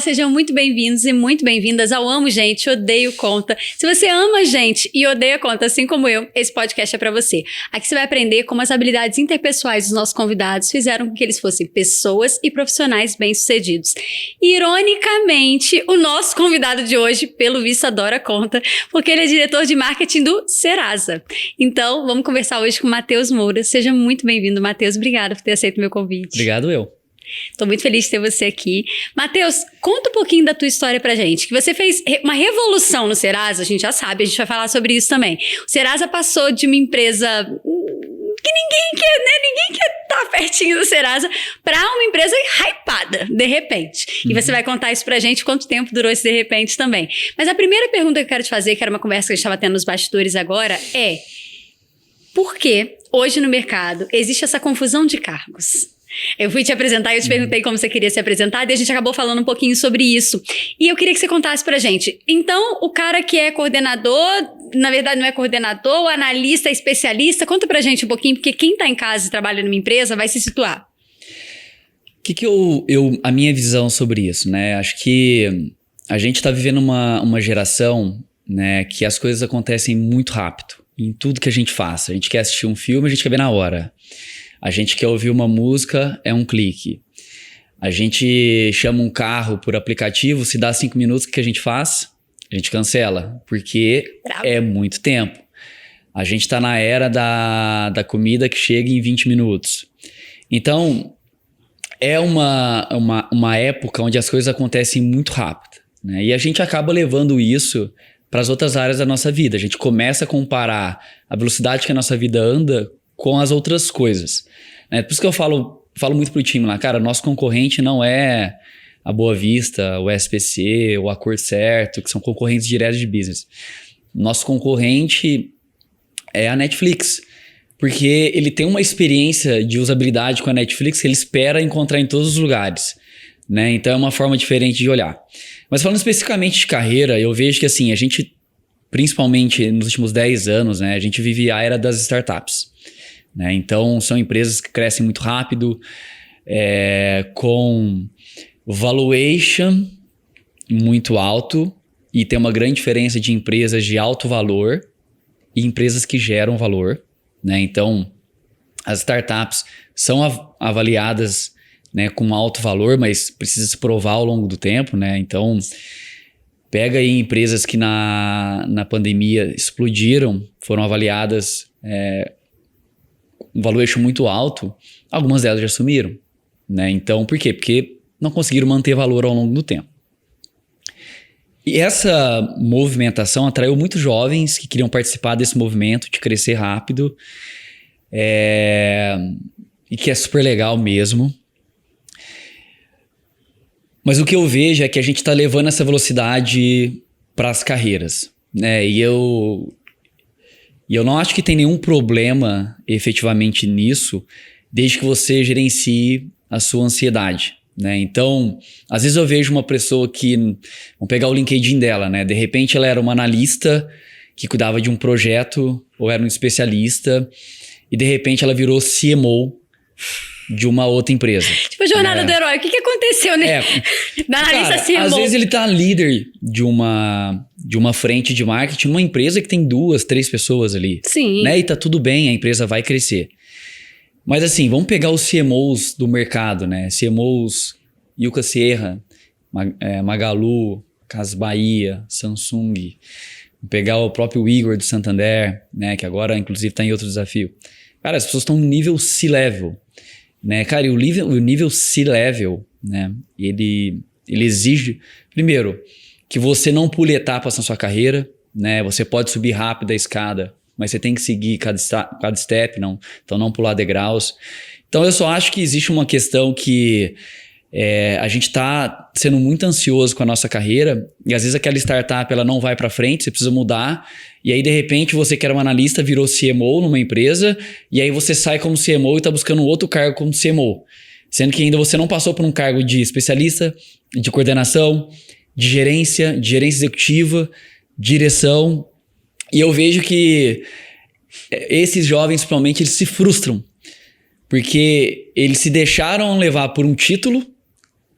sejam muito bem-vindos e muito bem-vindas ao Amo Gente, Odeio Conta. Se você ama gente e odeia conta, assim como eu, esse podcast é pra você. Aqui você vai aprender como as habilidades interpessoais dos nossos convidados fizeram com que eles fossem pessoas e profissionais bem-sucedidos. Ironicamente, o nosso convidado de hoje, pelo visto, adora conta, porque ele é diretor de marketing do Serasa. Então, vamos conversar hoje com o Matheus Moura. Seja muito bem-vindo, Matheus. Obrigada por ter aceito o meu convite. Obrigado, eu. Tô muito feliz de ter você aqui. Matheus, conta um pouquinho da tua história pra gente. Que você fez uma revolução no Serasa, a gente já sabe, a gente vai falar sobre isso também. O Serasa passou de uma empresa que ninguém quer, né? Ninguém quer estar pertinho do Serasa, pra uma empresa hypada, de repente. E você vai contar isso pra gente, quanto tempo durou esse de repente também. Mas a primeira pergunta que eu quero te fazer, que era uma conversa que a gente estava tendo nos bastidores agora, é: por que hoje no mercado existe essa confusão de cargos? Eu fui te apresentar e eu te perguntei como você queria ser apresentado e a gente acabou falando um pouquinho sobre isso. E eu queria que você contasse pra gente. Então, o cara que é coordenador, na verdade não é coordenador, o analista, especialista, conta pra gente um pouquinho, porque quem tá em casa e trabalha numa empresa vai se situar. A minha visão sobre isso, né? Acho que a gente tá vivendo uma geração, né, que as coisas acontecem muito rápido em tudo que a gente faz. A gente quer assistir um filme, a gente quer ver na hora. A gente quer ouvir uma música, é um clique. A gente chama um carro por aplicativo, se dá 5 minutos, o que a gente faz? A gente cancela, porque é muito tempo. A gente tá na era da comida que chega em 20 minutos. Então, é uma época onde as coisas acontecem muito rápido, né? E a gente acaba levando isso para as outras áreas da nossa vida. A gente começa a comparar a velocidade que a nossa vida anda com as outras coisas, né? Por isso que eu falo muito pro time lá, cara, nosso concorrente não é a Boa Vista, o SPC, o Acordo Certo, que são concorrentes diretos de business. Nosso concorrente é a Netflix, porque ele tem uma experiência de usabilidade com a Netflix que ele espera encontrar em todos os lugares, né? Então é uma forma diferente de olhar. Mas falando especificamente de carreira, eu vejo que assim, a gente, principalmente nos últimos 10 anos, né, a gente vive a era das startups. Né? Então, são empresas que crescem muito rápido, com valuation muito alto, e tem uma grande diferença de empresas de alto valor e empresas que geram valor, né? Então, as startups são avaliadas, né, com alto valor, mas precisa se provar ao longo do tempo, né? Então, pega aí empresas que na pandemia explodiram, foram avaliadas um valuation muito alto, algumas delas já sumiram, né? Então, por quê? Porque não conseguiram manter valor ao longo do tempo. E essa movimentação atraiu muitos jovens que queriam participar desse movimento de crescer rápido, e que é super legal mesmo. Mas o que eu vejo é que a gente está levando essa velocidade para as carreiras, né? E eu não acho que tem nenhum problema efetivamente nisso, desde que você gerencie a sua ansiedade, né? Então, às vezes eu vejo uma pessoa que, vamos pegar o LinkedIn dela, né? De repente ela era uma analista que cuidava de um projeto ou era um especialista e de repente ela virou CMO de uma outra empresa. Tipo a jornada do herói. O que aconteceu, né? Da analista CMO. Às vezes ele tá líder de uma frente de marketing, numa empresa que tem 2, 3 pessoas ali. Sim. Né? E tá tudo bem, a empresa vai crescer. Mas assim, vamos pegar os CMOs do mercado, né? CMOs Yuka Sierra, Magalu, Casas Bahia, Samsung. Vamos pegar o próprio Igor do Santander, né? Que agora inclusive tá em outro desafio. Cara, as pessoas estão no nível C-level. Né, cara, e o nível C-level, né, ele exige, primeiro, que você não pule etapas na sua carreira, né, você pode subir rápido a escada, mas você tem que seguir cada step, então não pular degraus. Então eu só acho que existe uma questão que a gente está sendo muito ansioso com a nossa carreira e às vezes aquela startup ela não vai para frente, você precisa mudar e aí de repente você que era um analista virou CMO numa empresa e aí você sai como CMO e está buscando outro cargo como CMO, sendo que ainda você não passou por um cargo de especialista, de coordenação, de gerência executiva, direção, e eu vejo que esses jovens principalmente eles se frustram porque eles se deixaram levar por um título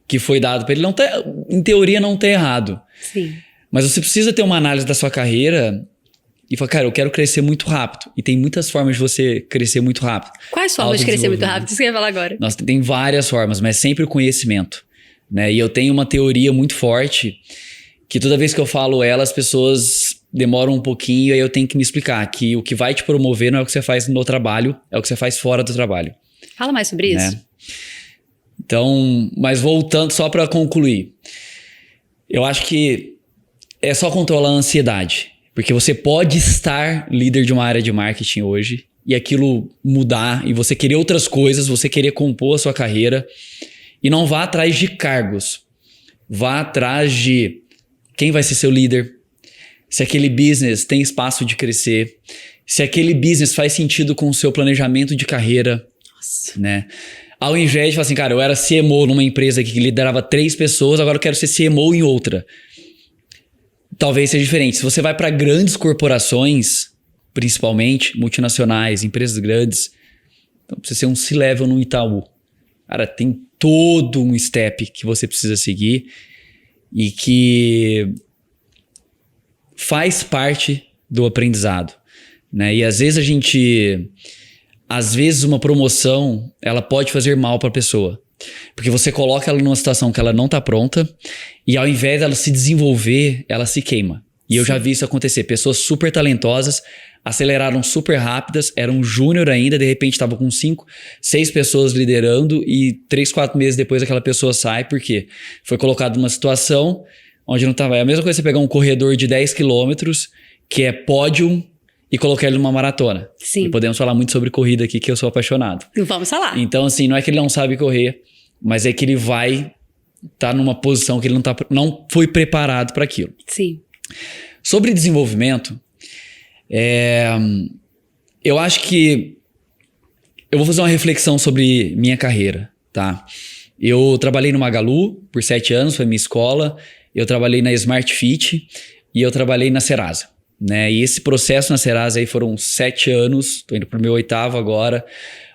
que foi dado para ele, não tá, em teoria não tá errado. Sim. Mas você precisa ter uma análise da sua carreira e falar, cara, eu quero crescer muito rápido. E tem muitas formas de você crescer muito rápido. Quais formas de crescer muito rápido? Isso que eu ia falar agora. Nossa, tem várias formas, mas sempre o conhecimento, né? E eu tenho uma teoria muito forte que toda vez que eu falo ela, as pessoas demoram um pouquinho e aí eu tenho que me explicar que o que vai te promover não é o que você faz no trabalho, é o que você faz fora do trabalho. Fala mais sobre isso. Né? Então, mas voltando só para concluir, eu acho que é só controlar a ansiedade, porque você pode estar líder de uma área de marketing hoje e aquilo mudar e você querer outras coisas, você querer compor a sua carreira e não vá atrás de cargos, vá atrás de quem vai ser seu líder, se aquele business tem espaço de crescer, se aquele business faz sentido com o seu planejamento de carreira. Nossa. Né? Ao invés de falar assim, cara, eu era CMO numa empresa que liderava 3 pessoas, agora eu quero ser CMO em outra. Talvez seja diferente. Se você vai para grandes corporações, principalmente multinacionais, empresas grandes, então precisa ser um C-level no Itaú. Cara, tem todo um step que você precisa seguir e que faz parte do aprendizado, né? E às vezes uma promoção, ela pode fazer mal para a pessoa. Porque você coloca ela numa situação que ela não está pronta e ao invés dela se desenvolver, ela se queima. E eu já vi isso acontecer. Pessoas super talentosas, aceleraram super rápidas, eram júnior ainda, de repente estava com 5, 6 pessoas liderando e 3, 4 meses depois aquela pessoa sai. Por quê? Foi colocado numa situação onde não estava... É a mesma coisa você pegar um corredor de 10 quilômetros, que é pódio, e colocar ele numa maratona. Sim. E podemos falar muito sobre corrida aqui, que eu sou apaixonado. Vamos falar. Então, assim, não é que ele não sabe correr, mas é que ele vai estar numa posição que ele não foi preparado para aquilo. Sim. Sobre desenvolvimento, eu acho que eu vou fazer uma reflexão sobre minha carreira, tá? Eu trabalhei no Magalu por 7 anos, foi minha escola. Eu trabalhei na Smart Fit e eu trabalhei na Serasa. Né? E esse processo na Serasa aí foram 7 anos, tô indo pro meu 8º agora,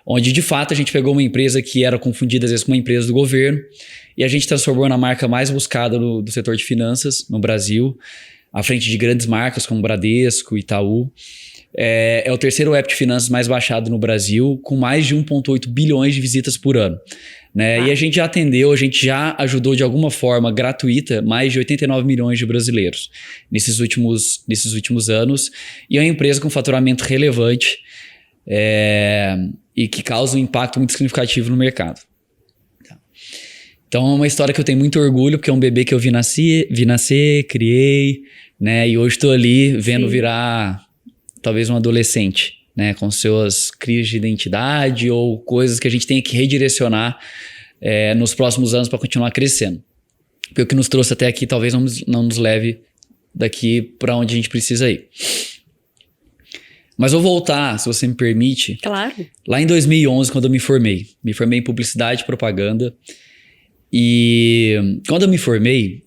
onde de fato a gente pegou uma empresa que era confundida às vezes com uma empresa do governo e a gente transformou na marca mais buscada do setor de finanças no Brasil, à frente de grandes marcas como Bradesco, Itaú. É o 3º app de finanças mais baixado no Brasil, com mais de 1,8 bilhões de visitas por ano. Né? E a gente já atendeu, a gente já ajudou de alguma forma gratuita mais de 89 milhões de brasileiros nesses últimos anos. E é uma empresa com faturamento relevante e que causa um impacto muito significativo no mercado. Então é uma história que eu tenho muito orgulho, porque é um bebê que eu vi nascer, criei, né? E hoje estou ali vendo virar talvez um adolescente, né, com suas crises de identidade ou coisas que a gente tem que redirecionar nos próximos anos para continuar crescendo. Porque o que nos trouxe até aqui talvez não nos leve daqui para onde a gente precisa ir. Mas vou voltar, se você me permite. Claro. Lá em 2011, quando eu me formei em publicidade e propaganda. E quando eu me formei,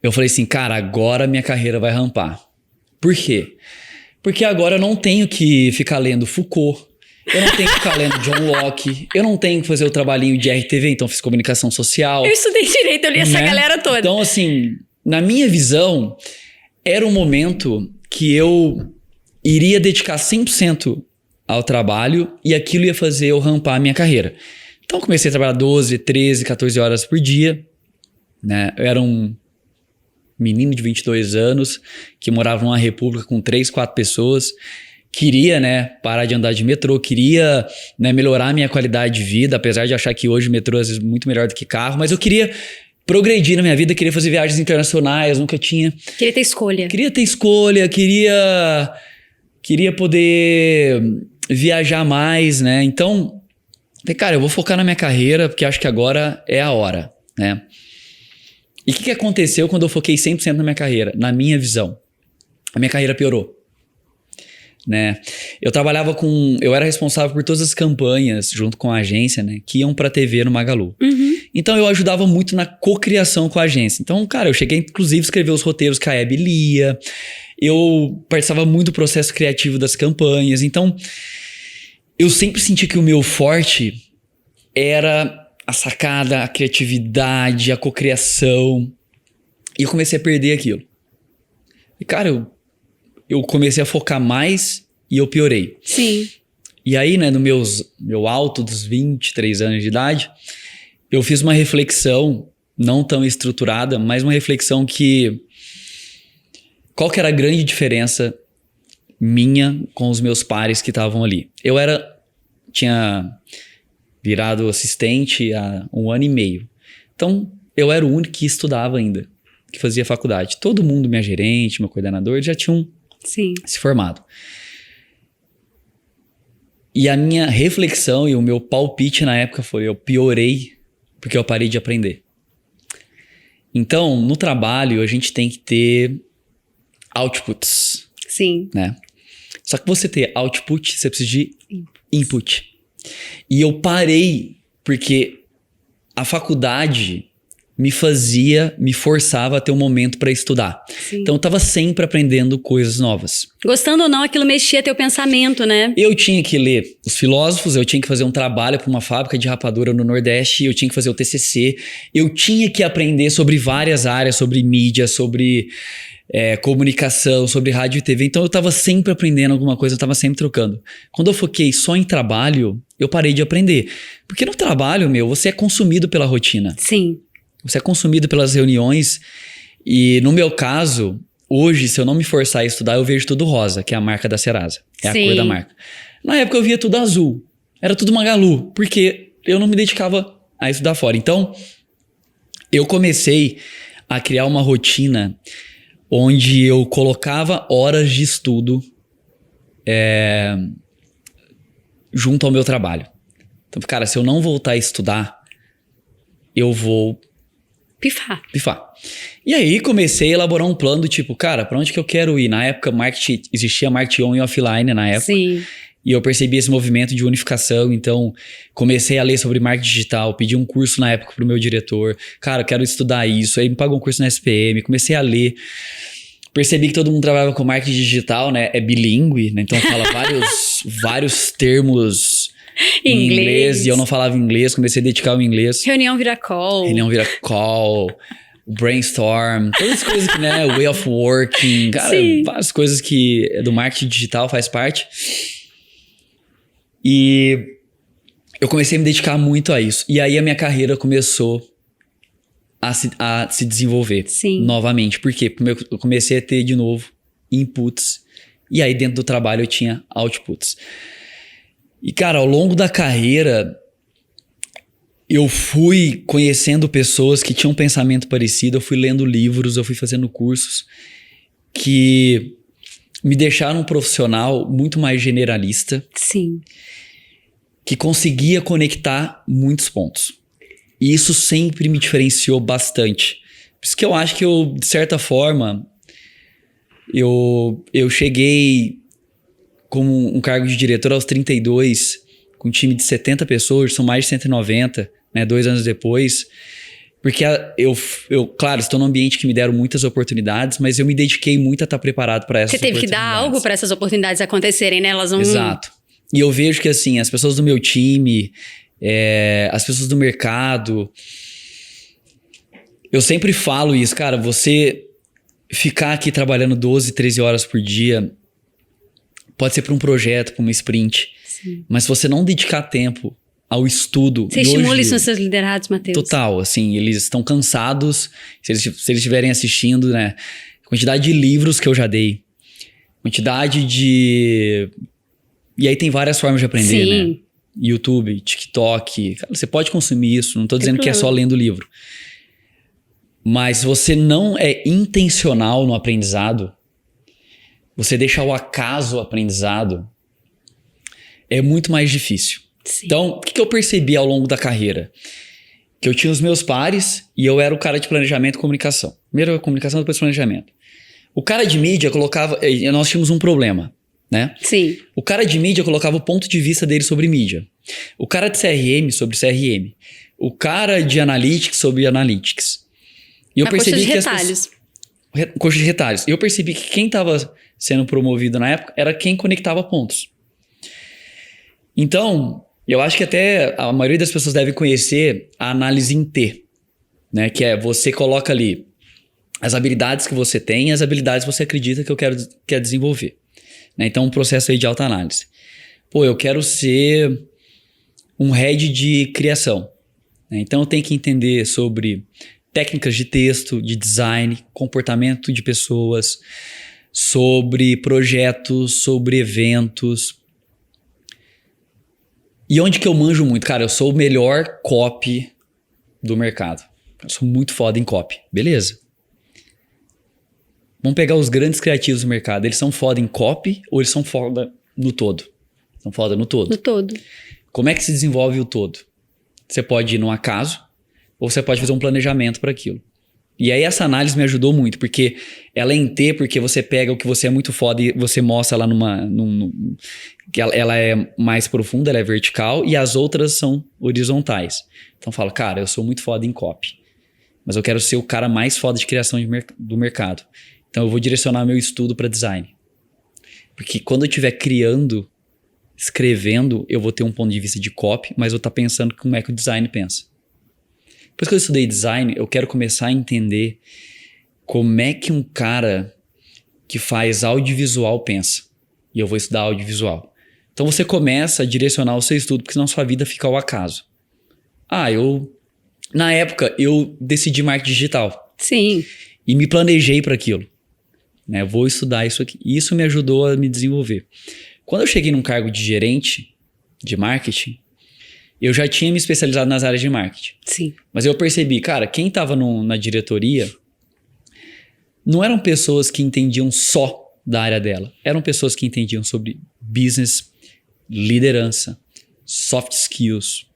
eu falei assim, cara, agora minha carreira vai rampar. Por quê? Porque agora eu não tenho que ficar lendo Foucault, eu não tenho que ficar lendo John Locke, eu não tenho que fazer o trabalhinho de RTV, então fiz comunicação social. Eu estudei direito, eu li essa galera toda. Então, assim, na minha visão, era um momento que eu iria dedicar 100% ao trabalho e aquilo ia fazer eu rampar a minha carreira. Então, comecei a trabalhar 12, 13, 14 horas por dia, né? Eu era um menino de 22 anos, que morava numa república com 3, 4 pessoas, queria, né, parar de andar de metrô, queria, né, melhorar a minha qualidade de vida, apesar de achar que hoje o metrô às vezes é muito melhor do que carro, mas eu queria progredir na minha vida, queria fazer viagens internacionais, nunca tinha... Queria ter escolha. Queria poder viajar mais, né, então, cara, eu vou focar na minha carreira, porque acho que agora é a hora, né. E o que aconteceu quando eu foquei 100% na minha carreira? Na minha visão, a minha carreira piorou. Né? Eu era responsável por todas as campanhas, junto com a agência, né, que iam pra TV no Magalu. Uhum. Então eu ajudava muito na cocriação com a agência. Então, cara, eu cheguei inclusive a escrever os roteiros que a Hebe lia, eu participava muito do processo criativo das campanhas. Então, eu sempre senti que o meu forte era a sacada, a criatividade, a cocriação. E eu comecei a perder aquilo. E, cara, eu comecei a focar mais e eu piorei. Sim. E aí, né, no meu alto dos 23 anos de idade, eu fiz uma reflexão, não tão estruturada, mas uma reflexão que... Qual que era a grande diferença minha com os meus pares que estavam ali? Tinha virado assistente há 1 ano e meio. Então, eu era o único que estudava ainda, que fazia faculdade. Todo mundo, minha gerente, meu coordenador, já tinham se formado. E a minha reflexão e o meu palpite na época foi: eu piorei porque eu parei de aprender. Então, no trabalho, a gente tem que ter outputs. Sim. Né? Só que você ter output, você precisa de input. E eu parei porque a faculdade me forçava a ter um momento para estudar. Sim. Então eu tava sempre aprendendo coisas novas. Gostando ou não, aquilo mexia teu pensamento, né? Eu tinha que ler os filósofos, eu tinha que fazer um trabalho para uma fábrica de rapadura no Nordeste, eu tinha que fazer o TCC, eu tinha que aprender sobre várias áreas, sobre mídia, sobre comunicação, sobre rádio e TV. Então eu tava sempre aprendendo alguma coisa, eu tava sempre trocando. Quando eu foquei só em trabalho, eu parei de aprender. Porque no trabalho, você é consumido pela rotina. Sim. Você é consumido pelas reuniões e, no meu caso, hoje, se eu não me forçar a estudar, eu vejo tudo rosa, que é a marca da Serasa. É Sim. a cor da marca. Na época eu via tudo azul. Era tudo Magalu, porque eu não me dedicava a estudar fora. Então, eu comecei a criar uma rotina onde eu colocava horas de estudo junto ao meu trabalho. Então, cara, se eu não voltar a estudar, eu vou... Pifar. E aí comecei a elaborar um plano tipo, cara, pra onde que eu quero ir? Na época, existia marketing on e offline na época. Sim. E eu percebi esse movimento de unificação, então comecei a ler sobre marketing digital, pedi um curso na época pro meu diretor. Cara, eu quero estudar isso. Aí me pagou um curso na SPM, comecei a ler. Percebi que todo mundo trabalhava com marketing digital, né? É bilíngue, né? Então fala vários termos... em inglês, e eu não falava inglês, comecei a dedicar ao inglês. Reunião vira call, brainstorm, todas as coisas que, né, way of working, cara, Sim. várias coisas que do marketing digital faz parte. E eu comecei a me dedicar muito a isso. E aí a minha carreira começou a se desenvolver. Sim. Novamente. Por quê? Porque eu comecei a ter de novo inputs, e aí dentro do trabalho eu tinha outputs. E, cara, ao longo da carreira, eu fui conhecendo pessoas que tinham um pensamento parecido, eu fui lendo livros, eu fui fazendo cursos que me deixaram um profissional muito mais generalista. Sim. Que conseguia conectar muitos pontos. E isso sempre me diferenciou bastante. Por isso que eu acho que eu, de certa forma, eu cheguei... como um cargo de diretor aos 32, com um time de 70 pessoas, são mais de 190, né, 2 anos depois. Porque eu, claro, estou num ambiente que me deram muitas oportunidades, mas eu me dediquei muito a estar preparado para essas oportunidades. Você teve que dar algo para essas oportunidades acontecerem, né? Elas vão... Exato. E eu vejo que, assim, as pessoas do meu time, as pessoas do mercado... Eu sempre falo isso, cara, você ficar aqui trabalhando 12, 13 horas por dia... Pode ser para um projeto, para uma sprint. Sim. Mas se você não dedicar tempo ao estudo... Você estimula isso nos seus liderados, Matheus? Total, assim, eles estão cansados. Se eles estiverem assistindo, né? Quantidade de livros que eu já dei. Quantidade de... E aí tem várias formas de aprender, Sim. né? YouTube, TikTok. Cara, você pode consumir isso. Não tô dizendo que é só lendo livro. Mas se você não é intencional no aprendizado... Você deixar o acaso aprendizado, é muito mais difícil. Sim. Então, o que eu percebi ao longo da carreira? Que eu tinha os meus pares e eu era o cara de planejamento e comunicação. Primeiro a comunicação, depois planejamento. O cara de mídia colocava... Nós tínhamos um problema, né? Sim. O cara de mídia colocava o ponto de vista dele sobre mídia. O cara de CRM sobre CRM. O cara de analytics sobre analytics. E eu percebi que coxa de retalhos. E eu percebi que quem estava sendo promovido na época era quem conectava pontos. Então, Eu acho que até a maioria das pessoas deve conhecer a análise em T, né? Que é você coloca ali as habilidades que você tem e as habilidades que você acredita que quer desenvolver. Né? Então, um processo aí de autoanálise. Pô, eu quero ser um head de criação. Né? Então, eu tenho que entender sobre técnicas de texto, de design, comportamento de pessoas, sobre projetos, sobre eventos. E onde que eu manjo muito? Cara, eu sou o melhor copy do mercado. Eu sou muito foda em copy. Beleza. Vamos pegar os grandes criativos do mercado. Eles são foda em copy ou eles são foda no todo? São foda no todo. No todo. Como é que se desenvolve o todo? Você pode ir no acaso ou você pode fazer um planejamento para aquilo. E aí essa análise me ajudou muito, porque ela é em T, porque você pega o que você é muito foda e você mostra lá que ela é mais profunda, ela é vertical, e as outras são horizontais. Então fala, cara, eu sou muito foda em copy, mas eu quero ser o cara mais foda de criação do mercado. Então eu vou direcionar meu estudo para design. Porque quando eu estiver criando, escrevendo, eu vou ter um ponto de vista de copy, mas eu vou estar pensando como é que o design pensa. Depois que eu estudei design, eu quero começar a entender como é que um cara que faz audiovisual pensa. E eu vou estudar audiovisual. Então você começa a direcionar o seu estudo, porque senão sua vida fica ao acaso. Na época, eu decidi marketing digital. Sim. E me planejei para aquilo. Né? Eu vou estudar isso aqui. E isso me ajudou a me desenvolver. Quando eu cheguei num cargo de gerente de marketing, eu já tinha me especializado nas áreas de marketing. Sim. Mas eu percebi, cara, quem estava na diretoria não eram pessoas que entendiam só da área dela. Eram pessoas que entendiam sobre business, liderança, soft skills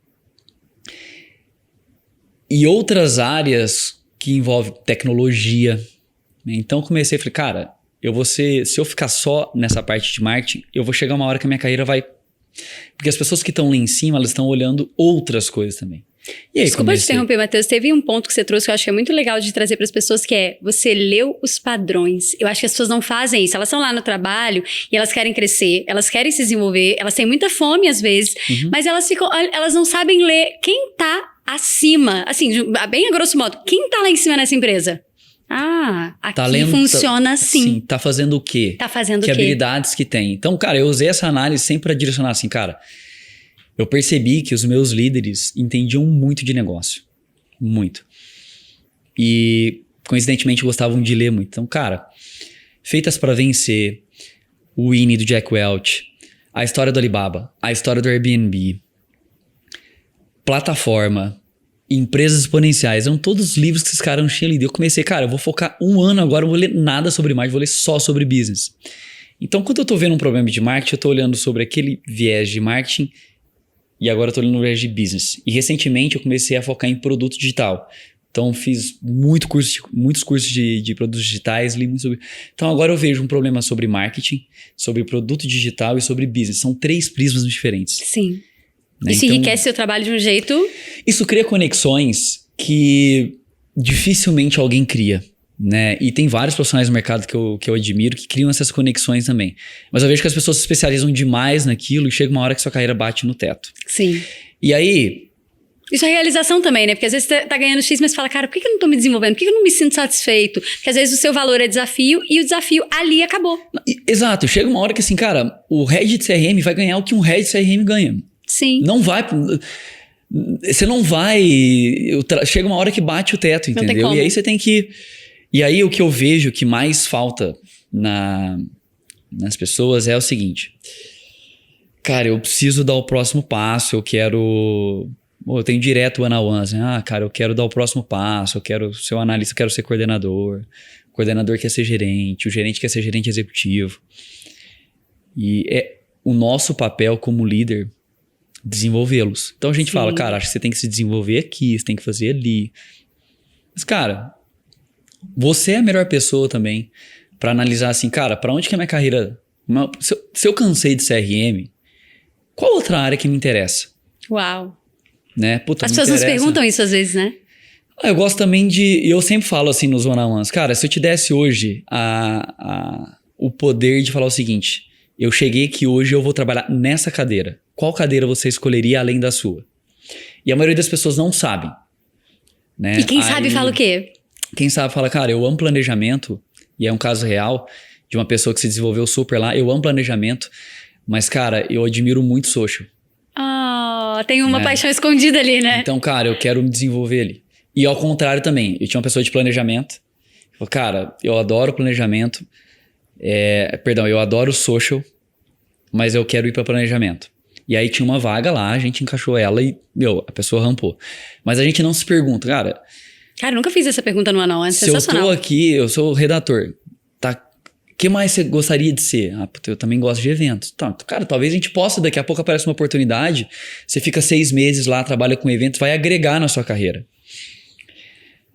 e outras áreas que envolvem tecnologia. Então comecei a falar, cara, se eu ficar só nessa parte de marketing, eu vou chegar uma hora que a minha carreira vai... Porque as pessoas que estão lá em cima, elas estão olhando outras coisas também. E aí, Desculpa te interromper, Matheus. Teve um ponto que você trouxe que eu acho que é muito legal de trazer para as pessoas, que é você leu os padrões. Eu acho que as pessoas não fazem isso. Elas estão lá no trabalho e elas querem crescer, elas querem se desenvolver, elas têm muita fome às vezes, mas elas não sabem ler quem tá acima. Assim, bem a grosso modo, quem tá lá em cima nessa empresa? Aqui talento, funciona assim. Sim, tá fazendo o quê? Tá fazendo o quê? Que habilidades que tem. Então, cara, eu usei essa análise sempre para direcionar assim, cara, eu percebi que os meus líderes entendiam muito de negócio. Muito. E, coincidentemente, gostavam de ler muito. Então, cara, Feitas para Vencer, o Winnie do Jack Welch, a história do Alibaba, a história do Airbnb, Plataforma, Empresas Exponenciais, eram todos os livros que esses caras não tinham lido. Eu comecei, cara, eu vou focar um ano agora, eu vou ler nada sobre marketing, vou ler só sobre business. Então, quando eu tô vendo um problema de marketing, eu tô olhando sobre aquele viés de marketing e agora eu tô olhando no viés de business. E recentemente eu comecei a focar em produto digital. Então, fiz muitos cursos de produtos digitais, li muito sobre... Então, agora eu vejo um problema sobre marketing, sobre produto digital e sobre business. São 3 prismas diferentes. Sim. Né? Isso enriquece seu trabalho de um jeito... Isso cria conexões que dificilmente alguém cria, né? E tem vários profissionais no mercado que eu admiro que criam essas conexões também. Mas eu vejo que as pessoas se especializam demais naquilo e chega uma hora que sua carreira bate no teto. Sim. E aí... Isso é realização também, né? Porque às vezes você tá ganhando X, mas você fala, cara, por que eu não tô me desenvolvendo? Por que eu não me sinto satisfeito? Porque às vezes o seu valor é desafio e o desafio ali acabou. Exato. Chega uma hora que assim, cara, o head de CRM vai ganhar o que um head de CRM ganha. Sim. Não vai... Você não vai... Chega uma hora que bate o teto, entendeu? Não tem como. E aí você tem que... E aí o que eu vejo que mais falta nas pessoas é o seguinte. Cara, eu preciso dar o próximo passo, eu quero... Eu tenho direto one-on-ones, né? Cara, eu quero dar o próximo passo, eu quero ser um analista, eu quero ser coordenador. O coordenador quer ser gerente, o gerente quer ser gerente executivo. E é o nosso papel como líder desenvolvê-los. Então a gente fala, cara, acho que você tem que se desenvolver aqui, você tem que fazer ali. Mas, cara, você é a melhor pessoa também para analisar assim, cara, para onde que é a minha carreira... Se eu cansei de CRM, qual outra área que me interessa? Uau. Né? Puta, as pessoas nos perguntam isso às vezes, né? Eu gosto também eu sempre falo assim nos one-on-ones, cara, se eu te desse hoje o poder de falar o seguinte, eu cheguei aqui hoje e eu vou trabalhar nessa cadeira. Qual cadeira você escolheria além da sua? E a maioria das pessoas não sabem. Né? E quem sabe fala o quê? Quem sabe fala, cara, eu amo planejamento, e é um caso real de uma pessoa que se desenvolveu super lá, eu amo planejamento, mas, cara, eu admiro muito social. Tem uma paixão escondida ali, né? Então, cara, eu quero me desenvolver ali. E ao contrário também, eu tinha uma pessoa de planejamento, falou, cara, eu adoro planejamento, eu adoro social, mas eu quero ir para planejamento. E aí tinha uma vaga lá, a gente encaixou ela e, a pessoa rampou. Mas a gente não se pergunta, cara... Cara, eu nunca fiz essa pergunta no anão, é sensacional. Se eu tô aqui, eu sou o redator, tá? O que mais você gostaria de ser? Eu também gosto de eventos. Tá, cara, talvez a gente possa, daqui a pouco aparece uma oportunidade, você fica 6 meses lá, trabalha com eventos, vai agregar na sua carreira.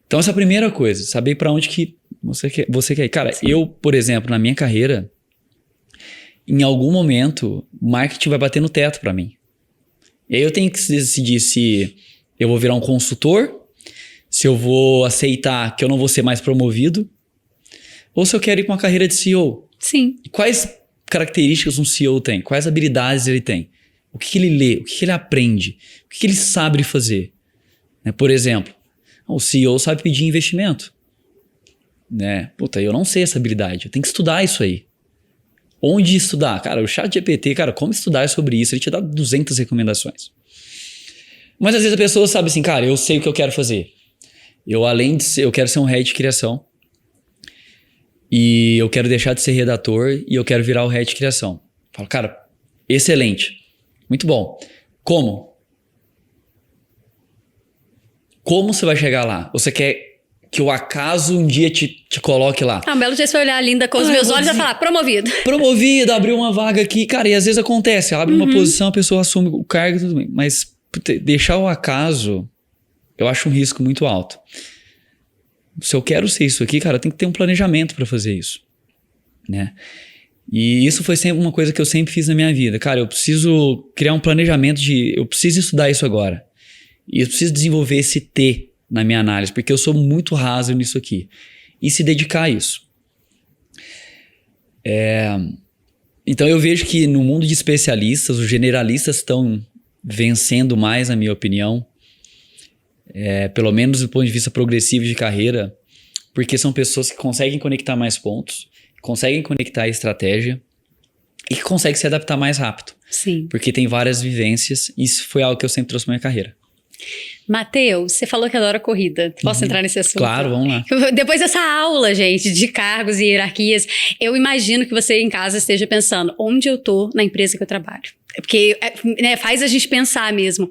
Então essa é a primeira coisa, saber para onde que você quer ir. Cara, eu, por exemplo, na minha carreira, em algum momento, o marketing vai bater no teto para mim. E aí eu tenho que decidir se eu vou virar um consultor, se eu vou aceitar que eu não vou ser mais promovido, ou se eu quero ir para uma carreira de CEO. Sim. E quais características um CEO tem? Quais habilidades ele tem? O que ele lê? O que ele aprende? O que ele sabe fazer? Por exemplo, o CEO sabe pedir investimento. Eu não sei essa habilidade. Eu tenho que estudar isso aí. Onde estudar? Cara, o ChatGPT, cara, como estudar sobre isso? Ele te dá 200 recomendações. Mas às vezes a pessoa sabe assim, cara, eu sei o que eu quero fazer. Eu quero ser um head de criação. E eu quero deixar de ser redator e eu quero virar o head de criação. Falo, cara, excelente. Muito bom. Como? Como você vai chegar lá? Você quer que o acaso um dia te coloque lá? Um belo dia você vai olhar linda com os meus olhos e vai falar, promovido. Promovido, abriu uma vaga aqui. Cara, e às vezes acontece. Abre uma posição, a pessoa assume o cargo e tudo bem. Mas deixar o acaso, eu acho um risco muito alto. Se eu quero ser isso aqui, cara, tem que ter um planejamento para fazer isso, né? E isso foi sempre uma coisa que eu sempre fiz na minha vida. Cara, eu preciso criar um planejamento eu preciso estudar isso agora. E eu preciso desenvolver esse T na minha análise, porque eu sou muito raso nisso aqui. E se dedicar a isso. Então eu vejo que no mundo de especialistas, os generalistas estão vencendo mais, na minha opinião. Pelo menos do ponto de vista progressivo de carreira, porque são pessoas que conseguem conectar mais pontos, conseguem conectar a estratégia e que conseguem se adaptar mais rápido. Sim. Porque tem várias vivências e isso foi algo que eu sempre trouxe pra minha carreira. Matheus, você falou que adora corrida. Posso entrar nesse assunto? Claro, vamos lá. Depois dessa aula, gente, de cargos e hierarquias, eu imagino que você em casa esteja pensando, onde eu tô na empresa que eu trabalho? Porque faz a gente pensar mesmo.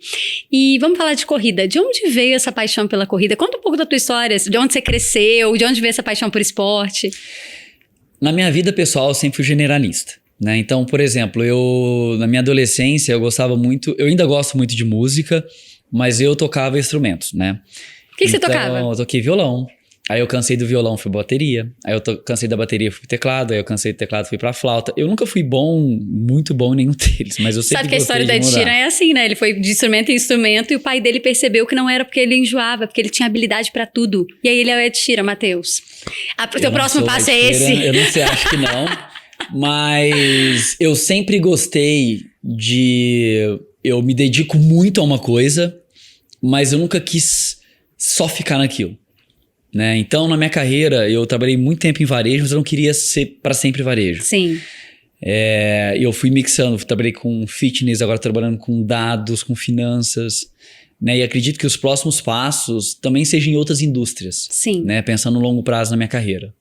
E vamos falar de corrida. De onde veio essa paixão pela corrida? Conta um pouco da tua história. De onde você cresceu? De onde veio essa paixão por esporte? Na minha vida pessoal, eu sempre fui generalista. Né? Então, por exemplo, na minha adolescência, eu gostava muito... Eu ainda gosto muito de música, mas eu tocava instrumentos, né? O que você tocava? Eu toquei violão. Aí eu cansei do violão, fui bateria. Aí eu cansei da bateria, fui pro teclado. Aí eu cansei do teclado, fui pra flauta. Eu nunca fui muito bom em nenhum deles, mas eu sempre Sabe que a história da Ed Sheeran é assim, né? Ele foi de instrumento em instrumento e o pai dele percebeu que não era porque ele enjoava, porque ele tinha habilidade pra tudo. E aí ele é o Ed Sheeran, Matheus. O teu próximo passo é esse? Eu não sei, acho que não. Mas eu sempre gostei eu me dedico muito a uma coisa, mas eu nunca quis só ficar naquilo. Né? Então, na minha carreira, eu trabalhei muito tempo em varejo, mas eu não queria ser para sempre varejo. Sim. Eu fui mixando, trabalhei com fitness, agora trabalhando com dados, com finanças. Né? E acredito que os próximos passos também sejam em outras indústrias. Sim. Né? Pensando no longo prazo na minha carreira.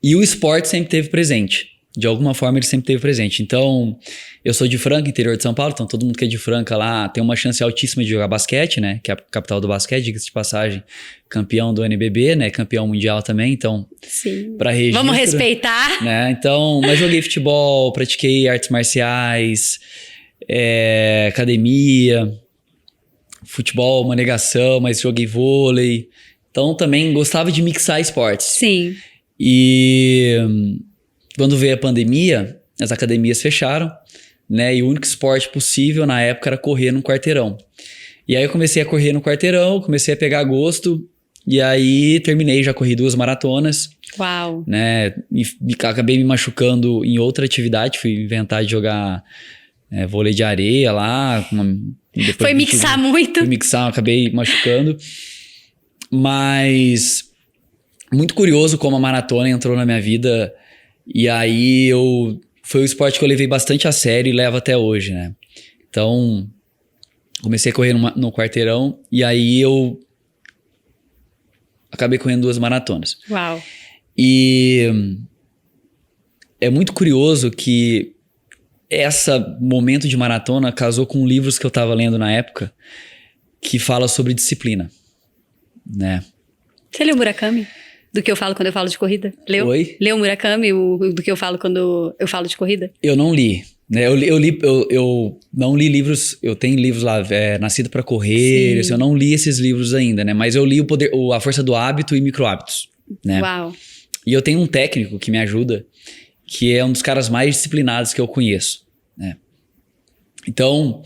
E o esporte sempre esteve presente. De alguma forma ele sempre esteve presente. Então, eu sou de Franca, interior de São Paulo, então todo mundo que é de Franca lá tem uma chance altíssima de jogar basquete, né? Que é a capital do basquete, diga-se de passagem, campeão do NBB, né? Campeão mundial também, então... Sim. Pra registro, vamos respeitar. Né? Então, mas joguei futebol, pratiquei artes marciais, academia, futebol, uma negação, mas joguei vôlei. Então, também gostava de mixar esportes. Sim. E... quando veio a pandemia, as academias fecharam, né? E o único esporte possível na época era correr num quarteirão. E aí eu comecei a correr no quarteirão, comecei a pegar gosto, e aí terminei, já corri 2 maratonas. Uau. Né? Acabei me machucando em outra atividade, fui inventar de jogar vôlei de areia lá. Foi mixar muito? Fui mixar, acabei machucando. Mas muito curioso como a maratona entrou na minha vida. E aí foi o esporte que eu levei bastante a sério e levo até hoje, né? Então, comecei a correr no quarteirão e aí eu acabei correndo 2 maratonas. Uau. E é muito curioso que esse momento de maratona casou com livros que eu estava lendo na época que fala sobre disciplina, né? Você leu Murakami? Do que eu falo quando eu falo de corrida? Leu? Oi? Leu Murakami, do que eu falo quando eu falo de corrida? Eu não li. Né? Eu não li livros, eu tenho livros lá, Nascido para Correr, assim, eu não li esses livros ainda, né? Mas eu li A Força do Hábito e Micro Hábitos, né? Uau. E eu tenho um técnico que me ajuda, que é um dos caras mais disciplinados que eu conheço, né? Então,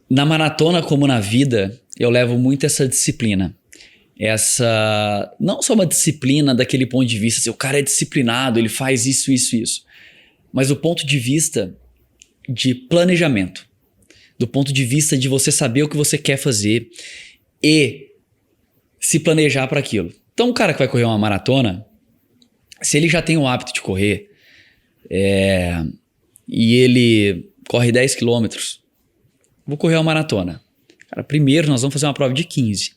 na maratona como na vida, eu levo muito essa disciplina. Não só uma disciplina daquele ponto de vista, assim, o cara é disciplinado, ele faz isso, isso, isso. Mas do ponto de vista de planejamento, do ponto de vista de você saber o que você quer fazer e se planejar para aquilo. Então, o cara que vai correr uma maratona, se ele já tem o hábito de correr e ele corre 10 quilômetros, vou correr uma maratona. Cara, primeiro nós vamos fazer uma prova de 15.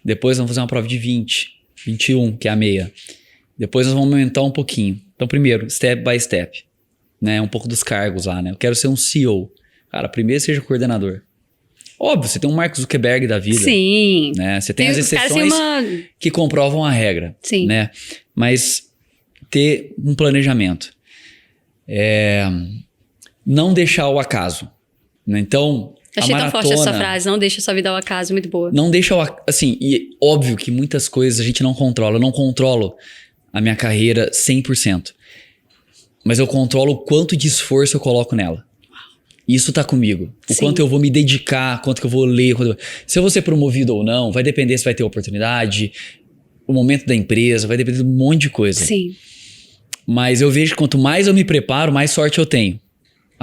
Depois vamos fazer uma prova de 20, 21, que é a meia. Depois nós vamos aumentar um pouquinho. Então, primeiro, step by step, né? Um pouco dos cargos lá, né? Eu quero ser um CEO. Cara, primeiro seja coordenador. Óbvio, você tem um Mark Zuckerberg da vida. Sim. Né? Você tem as exceções que comprovam a regra. Sim. Né? Mas ter um planejamento. Não deixar o acaso. Né? Então, achei tão forte essa frase, não deixa sua vida ao acaso, muito boa. Não deixa assim, e óbvio que muitas coisas a gente não controla. Eu não controlo a minha carreira 100%. Mas eu controlo o quanto de esforço eu coloco nela. Isso tá comigo. O quanto eu vou me dedicar, quanto que eu vou ler. Se eu vou ser promovido ou não, vai depender se vai ter oportunidade, o momento da empresa, vai depender de um monte de coisa. Sim. Mas eu vejo que quanto mais eu me preparo, mais sorte eu tenho.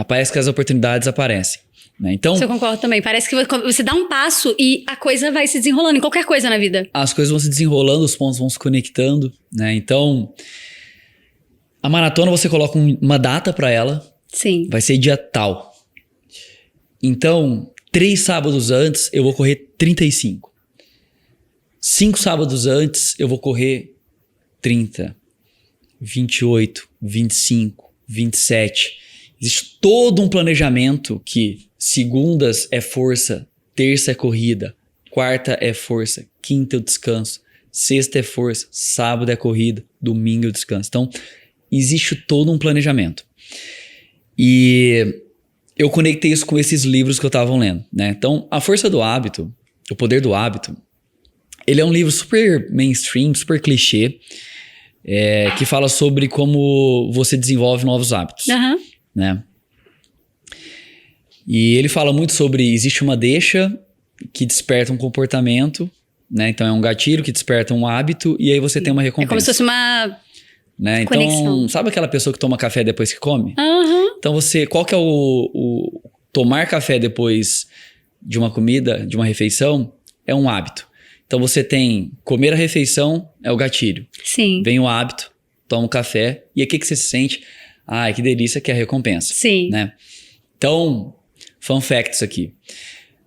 Parece que as oportunidades aparecem. Né? Então, eu concordo também. Parece que você dá um passo e a coisa vai se desenrolando em qualquer coisa na vida. As coisas vão se desenrolando, os pontos vão se conectando, né? Então, a maratona você coloca uma data pra ela. Sim. Vai ser dia tal. Então, 3 sábados antes eu vou correr 35. 5 sábados antes eu vou correr 30, 28, 25, 27. Existe todo um planejamento que segundas é força, terça é corrida, quarta é força, quinta eu descanso, sexta é força, sábado é corrida, domingo eu descanso. Então, existe todo um planejamento. E eu conectei isso com esses livros que eu estava lendo, né? Então, A Força do Hábito, O Poder do Hábito, ele é um livro super mainstream, super clichê, que fala sobre como você desenvolve novos hábitos. Né? E ele fala muito sobre, existe uma deixa que desperta um comportamento, né? Então é um gatilho que desperta um hábito e aí você tem uma recompensa. É como se fosse uma né? conexão. Então, sabe aquela pessoa que toma café depois que come? Então qual que é o tomar café depois de uma comida, de uma refeição, é um hábito. Então você tem comer a refeição, é o gatilho. Sim. Vem o hábito, toma o café e aí o que você se sente? Ai, que delícia, que é a recompensa. Sim. Né? Então, fun facts aqui.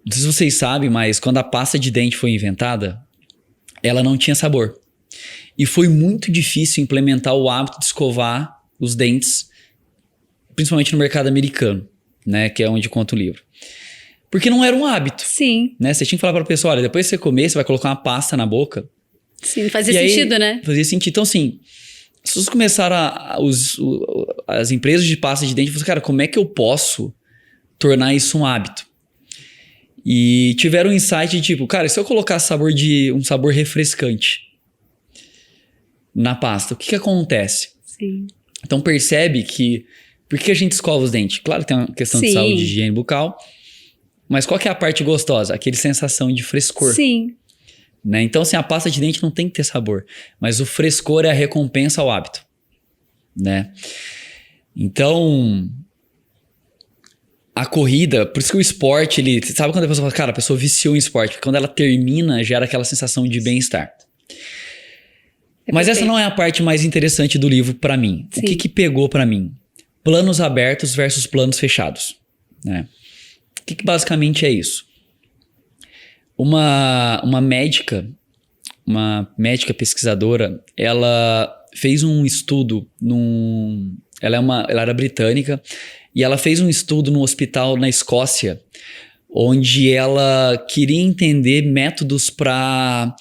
Não sei se vocês sabem, mas quando a pasta de dente foi inventada, ela não tinha sabor. E foi muito difícil implementar o hábito de escovar os dentes, principalmente no mercado americano, né? Que é onde conta o livro. Porque não era um hábito. Sim. Né? Você tinha que falar para a pessoa, olha, depois que você comer, você vai colocar uma pasta na boca. Sim, fazia sentido, né? Fazia sentido. Então, assim, as pessoas começaram as empresas de pasta de dente falaram, cara, como é que eu posso tornar isso um hábito? E tiveram um insight de tipo, cara, se eu colocar um sabor refrescante na pasta, o que acontece? Sim. Então percebe que, por que a gente escova os dentes? Claro que tem uma questão de saúde, de higiene bucal, mas qual que é a parte gostosa? Aquele sensação de frescor. Sim. né? Então, assim, a pasta de dente não tem que ter sabor, mas o frescor é a recompensa ao hábito, né? Então, a corrida, por isso que o esporte, sabe quando a pessoa fala, cara, a pessoa viciou em esporte, porque quando ela termina, gera aquela sensação de bem-estar. Mas essa não é a parte mais interessante do livro pra mim. Sim. O que pegou pra mim? Planos abertos versus planos fechados, né? O que basicamente é isso? Uma médica pesquisadora, ela fez um estudo ela era britânica e ela fez um estudo num hospital na Escócia, onde ela queria entender métodos para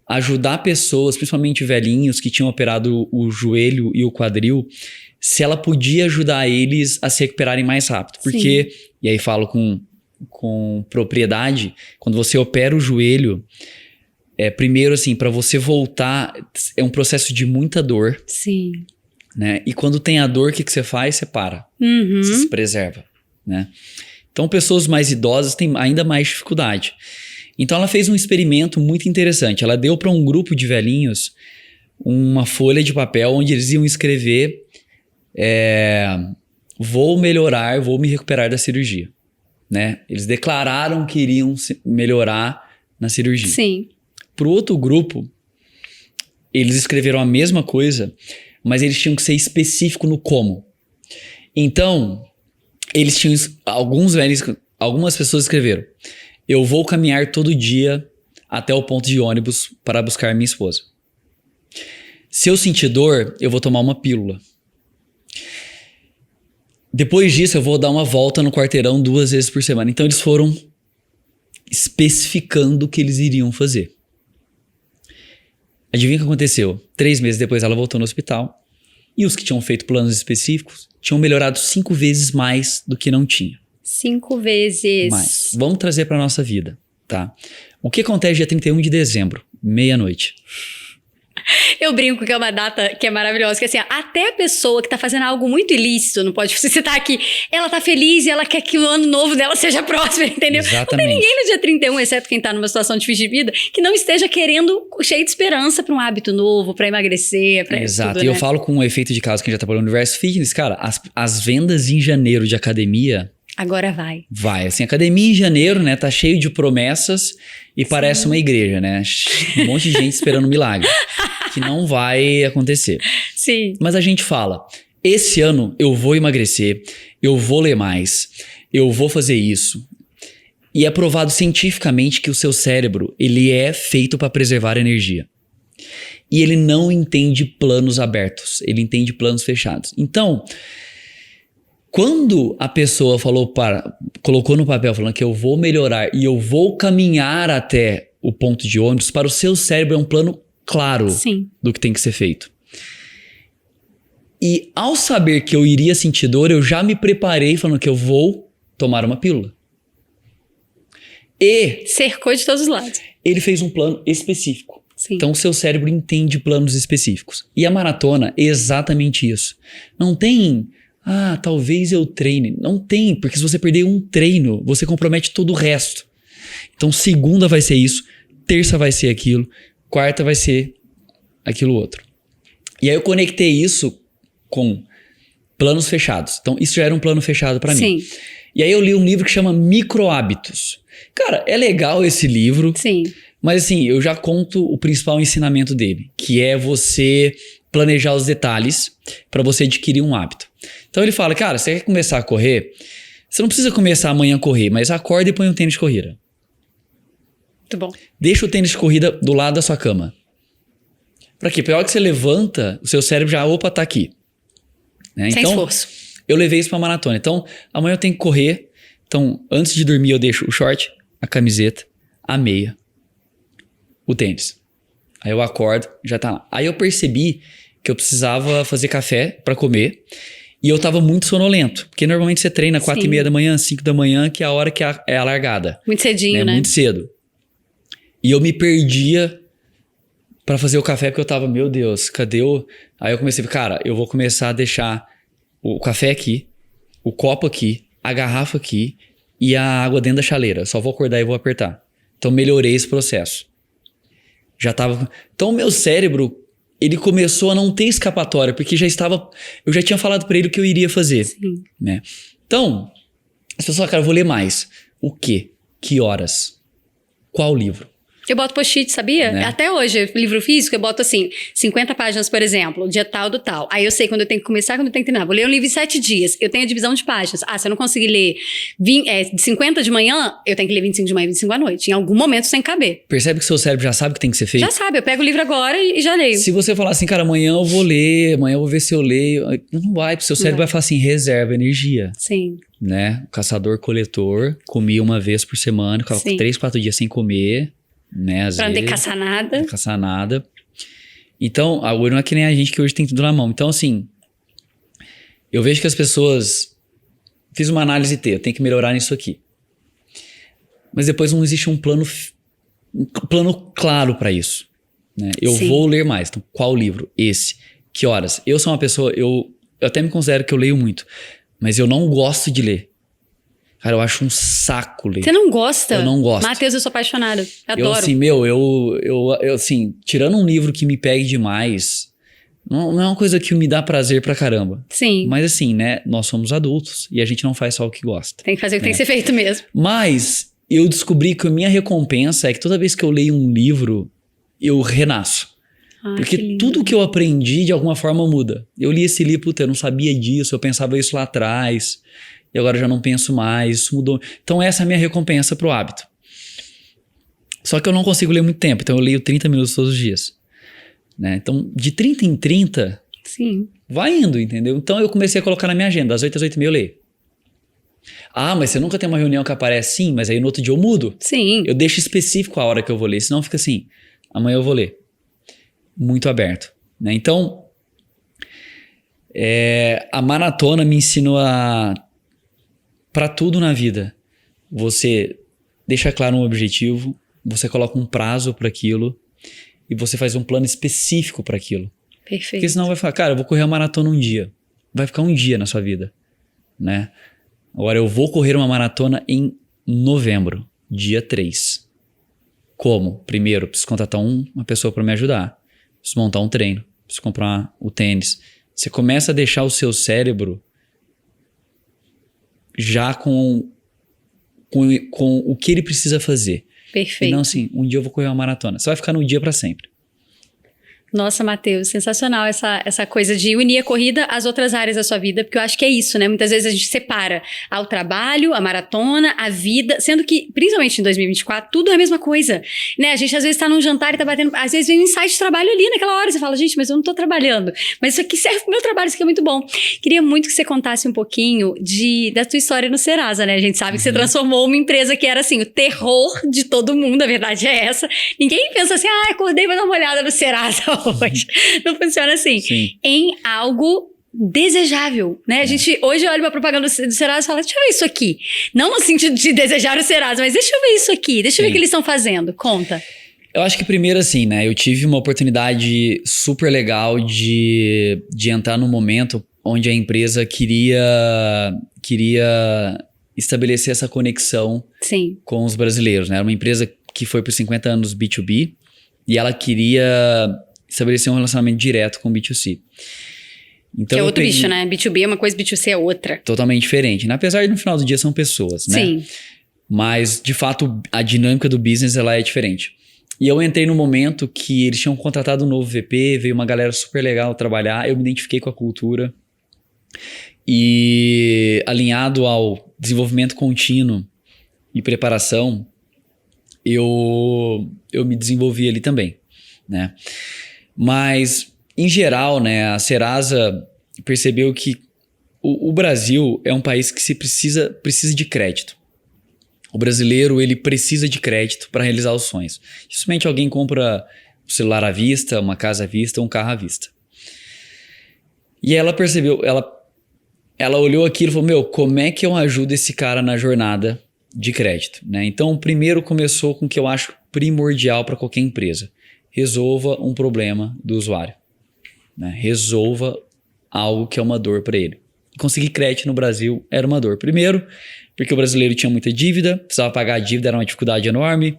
ajudar pessoas, principalmente velhinhos que tinham operado o joelho e o quadril, se ela podia ajudar eles a se recuperarem mais rápido. Porque, sim, e aí falo com propriedade, quando você opera o joelho, primeiro assim, para você voltar, é um processo de muita dor. Sim. Né? E quando tem a dor, o que você faz? Você para. Uhum. Você se preserva, né? Então, pessoas mais idosas têm ainda mais dificuldade. Então, ela fez um experimento muito interessante. Ela deu para um grupo de velhinhos uma folha de papel onde eles iam escrever vou melhorar, vou me recuperar da cirurgia, né? Eles declararam que iriam melhorar na cirurgia. Sim. Para o outro grupo, eles escreveram a mesma coisa, mas eles tinham que ser específico no como. Então, eles tinham algumas pessoas escreveram: eu vou caminhar todo dia até o ponto de ônibus para buscar minha esposa. Se eu sentir dor, eu vou tomar uma pílula. Depois disso, eu vou dar uma volta no quarteirão 2 vezes por semana. Então, eles foram especificando o que eles iriam fazer. Adivinha o que aconteceu? 3 meses depois, ela voltou no hospital. E os que tinham feito planos específicos tinham melhorado 5 vezes mais do que não tinha. 5 vezes. Mais. Vamos trazer para nossa vida, tá? O que acontece dia 31 de dezembro, meia-noite? Eu brinco que é uma data que é maravilhosa, que assim, até a pessoa que tá fazendo algo muito ilícito, não pode citar aqui, ela tá feliz e ela quer que o ano novo dela seja próspero, entendeu? Exatamente. Não tem ninguém no dia 31, exceto quem tá numa situação difícil de vida, que não esteja querendo, cheio de esperança pra um hábito novo, pra emagrecer, pra exato, tudo, e né? eu falo com um efeito de caso que já tá falando no universo fitness, cara, as vendas em janeiro de academia... Agora vai. Vai, assim, academia em janeiro, né, tá cheio de promessas e parece uma igreja, né? Um monte de gente esperando um milagre, que não vai acontecer. Sim. Mas a gente fala, esse ano eu vou emagrecer, eu vou ler mais, eu vou fazer isso. E é provado cientificamente que o seu cérebro, ele é feito para preservar energia. E ele não entende planos abertos, ele entende planos fechados. Então... quando a pessoa colocou no papel falando que eu vou melhorar e eu vou caminhar até o ponto de ônibus, para o seu cérebro é um plano claro, sim, do que tem que ser feito. E ao saber que eu iria sentir dor, eu já me preparei falando que eu vou tomar uma pílula. E... cercou de todos os lados. Ele fez um plano específico. Sim. Então o seu cérebro entende planos específicos. E a maratona é exatamente isso. Não tem... talvez eu treine. Não tem, porque se você perder um treino, você compromete todo o resto. Então, segunda vai ser isso, terça vai ser aquilo, quarta vai ser aquilo outro. E aí eu conectei isso com planos fechados. Então, isso já era um plano fechado para mim. Sim. E aí eu li um livro que chama Micro Hábitos. Cara, é legal esse livro. Sim. Mas assim, eu já conto o principal ensinamento dele, que é você planejar os detalhes para você adquirir um hábito. Então ele fala, cara, você quer começar a correr? Você não precisa começar amanhã a correr, mas acorda e põe um tênis de corrida. Muito bom. Deixa o tênis de corrida do lado da sua cama. Pra quê? Pra hora que você levanta, o seu cérebro já, tá aqui. Né? Sem esforço. Eu levei isso pra maratona. Então, amanhã eu tenho que correr. Então, antes de dormir, eu deixo o short, a camiseta, a meia, o tênis. Aí eu acordo, já tá lá. Aí eu percebi que eu precisava fazer café pra comer. E eu tava muito sonolento. Porque normalmente você treina 4h30 da manhã, 5 da manhã, que é a hora que é a largada. Muito cedinho, né? Muito cedo. E eu me perdia pra fazer o café, porque eu tava, meu Deus, cadê o... Aí eu comecei, cara, eu vou começar a deixar o café aqui, o copo aqui, a garrafa aqui e a água dentro da chaleira. Só vou acordar e vou apertar. Então melhorei esse processo. Já tava... Então o meu cérebro, ele começou a não ter escapatória, porque eu já tinha falado pra ele o que eu iria fazer. Sim. Né? Então, as pessoas falam, cara, eu vou ler mais. O quê? Que horas? Qual livro? Eu boto post-it, sabia? Né? Até hoje, livro físico, eu boto assim, 50 páginas, por exemplo, dia tal do tal. Aí eu sei quando eu tenho que começar, quando eu tenho que terminar. Vou ler um livro em 7 dias. Eu tenho a divisão de páginas. Se eu não conseguir ler 50 de manhã, eu tenho que ler 25 de manhã e 25 à noite. Em algum momento sem caber. Percebe que seu cérebro já sabe o que tem que ser feito? Já sabe, eu pego o livro agora e já leio. Se você falar assim, cara, amanhã eu vou ler, amanhã eu vou ver se eu leio. Não vai, porque seu cérebro vai falar assim, reserva energia. Sim. Né? Caçador-coletor, comia uma vez por semana, ficava 3, 4 dias sem comer. Né, pra não ter caçar nada. Não caçar nada. Então, hoje não é que nem a gente que hoje tem tudo na mão. Então, assim, eu vejo que as pessoas... Fiz uma análise eu tenho que melhorar nisso aqui. Mas depois não existe um plano claro para isso. Né? Eu vou ler mais. Então, qual livro? Esse. Que horas? Eu sou uma pessoa... Eu até me considero que eu leio muito. Mas eu não gosto de ler. Cara, eu acho um saco ler. Você não gosta? Eu não gosto. Matheus, eu sou apaixonada. Eu adoro. Assim, eu assim, tirando um livro que me pegue demais, não é uma coisa que me dá prazer pra caramba. Sim. Mas assim, né, nós somos adultos e a gente não faz só o que gosta. Tem que fazer o que tem que ser feito mesmo. Mas eu descobri que a minha recompensa é que toda vez que eu leio um livro, eu renasço. Porque tudo que eu aprendi, de alguma forma, muda. Eu li esse livro, puta, eu não sabia disso, eu pensava isso lá atrás... E agora eu já não penso mais, isso mudou. Então essa é a minha recompensa pro hábito. Só que eu não consigo ler muito tempo, então eu leio 30 minutos todos os dias. Né? Então, de 30 em 30, sim, vai indo, entendeu? Então eu comecei a colocar na minha agenda, das 8 às 8h30 eu leio. Mas você nunca tem uma reunião que aparece? Sim, mas aí no outro dia eu mudo. Sim. Eu deixo específico a hora que eu vou ler, senão fica assim, amanhã eu vou ler. Muito aberto. Né? Então, a maratona me ensinou para tudo na vida, você deixa claro um objetivo, você coloca um prazo para aquilo e você faz um plano específico para aquilo. Perfeito. Porque senão vai falar, cara, eu vou correr a maratona um dia. Vai ficar um dia na sua vida, né? Agora eu vou correr uma maratona em novembro, dia 3. Como? Primeiro, preciso contratar uma pessoa para me ajudar. Preciso montar um treino, preciso comprar o tênis. Você começa a deixar o seu cérebro já com o que ele precisa fazer. Perfeito. E não assim, um dia eu vou correr uma maratona. Você vai ficar no dia para sempre. Nossa, Matheus, sensacional essa coisa de unir a corrida às outras áreas da sua vida, porque eu acho que é isso, né? Muitas vezes a gente separa o trabalho, a maratona, a vida, sendo que, principalmente em 2024, tudo é a mesma coisa, né? A gente às vezes tá num jantar e tá batendo, às vezes vem um insight de trabalho ali naquela hora, você fala, gente, mas eu não tô trabalhando, mas isso aqui serve pro meu trabalho, isso aqui é muito bom. Queria muito que você contasse um pouquinho da tua história no Serasa, né? A gente sabe que você transformou uma empresa que era assim, o terror de todo mundo, a verdade é essa. Ninguém pensa assim, acordei, vou dar uma olhada no Serasa hoje. Não funciona assim. Sim. Em algo desejável, né? A gente hoje olha pra propaganda do Serasa e fala, deixa eu ver isso aqui. Não no sentido de desejar o Serasa, mas deixa eu ver isso aqui, deixa eu ver o que eles estão fazendo. Conta. Eu acho que primeiro assim, né? Eu tive uma oportunidade super legal de entrar num momento onde a empresa queria estabelecer essa conexão Sim. com os brasileiros, né? Era uma empresa que foi por 50 anos B2B e ela queria estabelecer um relacionamento direto com o B2C. Então, que é outro bicho, né? B2B é uma coisa, B2C é outra. Totalmente diferente. Apesar de no final do dia são pessoas, né? Sim. Mas, de fato, a dinâmica do business ela é diferente. E eu entrei no momento que eles tinham contratado um novo VP, veio uma galera super legal trabalhar, eu me identifiquei com a cultura. E alinhado ao desenvolvimento contínuo e preparação, eu me desenvolvi ali também, né? Mas, em geral, né, a Serasa percebeu que o Brasil é um país que precisa de crédito. O brasileiro, ele precisa de crédito para realizar os sonhos. Dificilmente alguém compra um celular à vista, uma casa à vista, um carro à vista. E ela percebeu, ela olhou aquilo e falou, como é que eu ajudo esse cara na jornada de crédito, né? Então, primeiro começou com o que eu acho primordial para qualquer empresa. Resolva um problema do usuário, né? Resolva algo que é uma dor para ele. Conseguir crédito no Brasil era uma dor. Primeiro, porque o brasileiro tinha muita dívida, precisava pagar a dívida, era uma dificuldade enorme.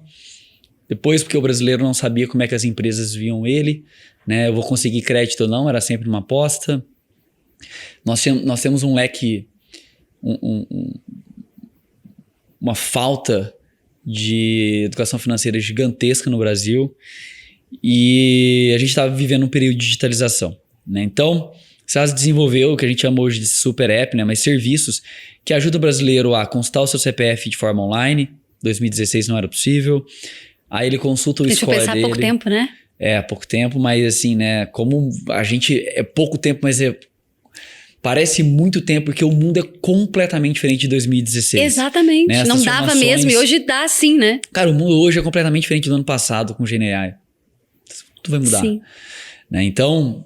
Depois, porque o brasileiro não sabia como é que as empresas viam ele, né? Eu vou conseguir crédito ou não, era sempre uma aposta. Nós temos um leque, uma falta de educação financeira gigantesca no Brasil e a gente estava vivendo um período de digitalização, né? Então, o Serasa desenvolveu o que a gente chama hoje de super app, né? Mas serviços que ajudam o brasileiro a consultar o seu CPF de forma online. Em 2016 não era possível. Aí ele consulta o score dele. Há pouco tempo, né? Há pouco tempo, mas assim, né? Como a gente... É pouco tempo, mas parece muito tempo, porque o mundo é completamente diferente de 2016. Exatamente. Né? Não dava mesmo, e hoje dá sim, né? Cara, o mundo hoje é completamente diferente do ano passado com o GenAI. Tudo vai mudar. Sim. Né? Então,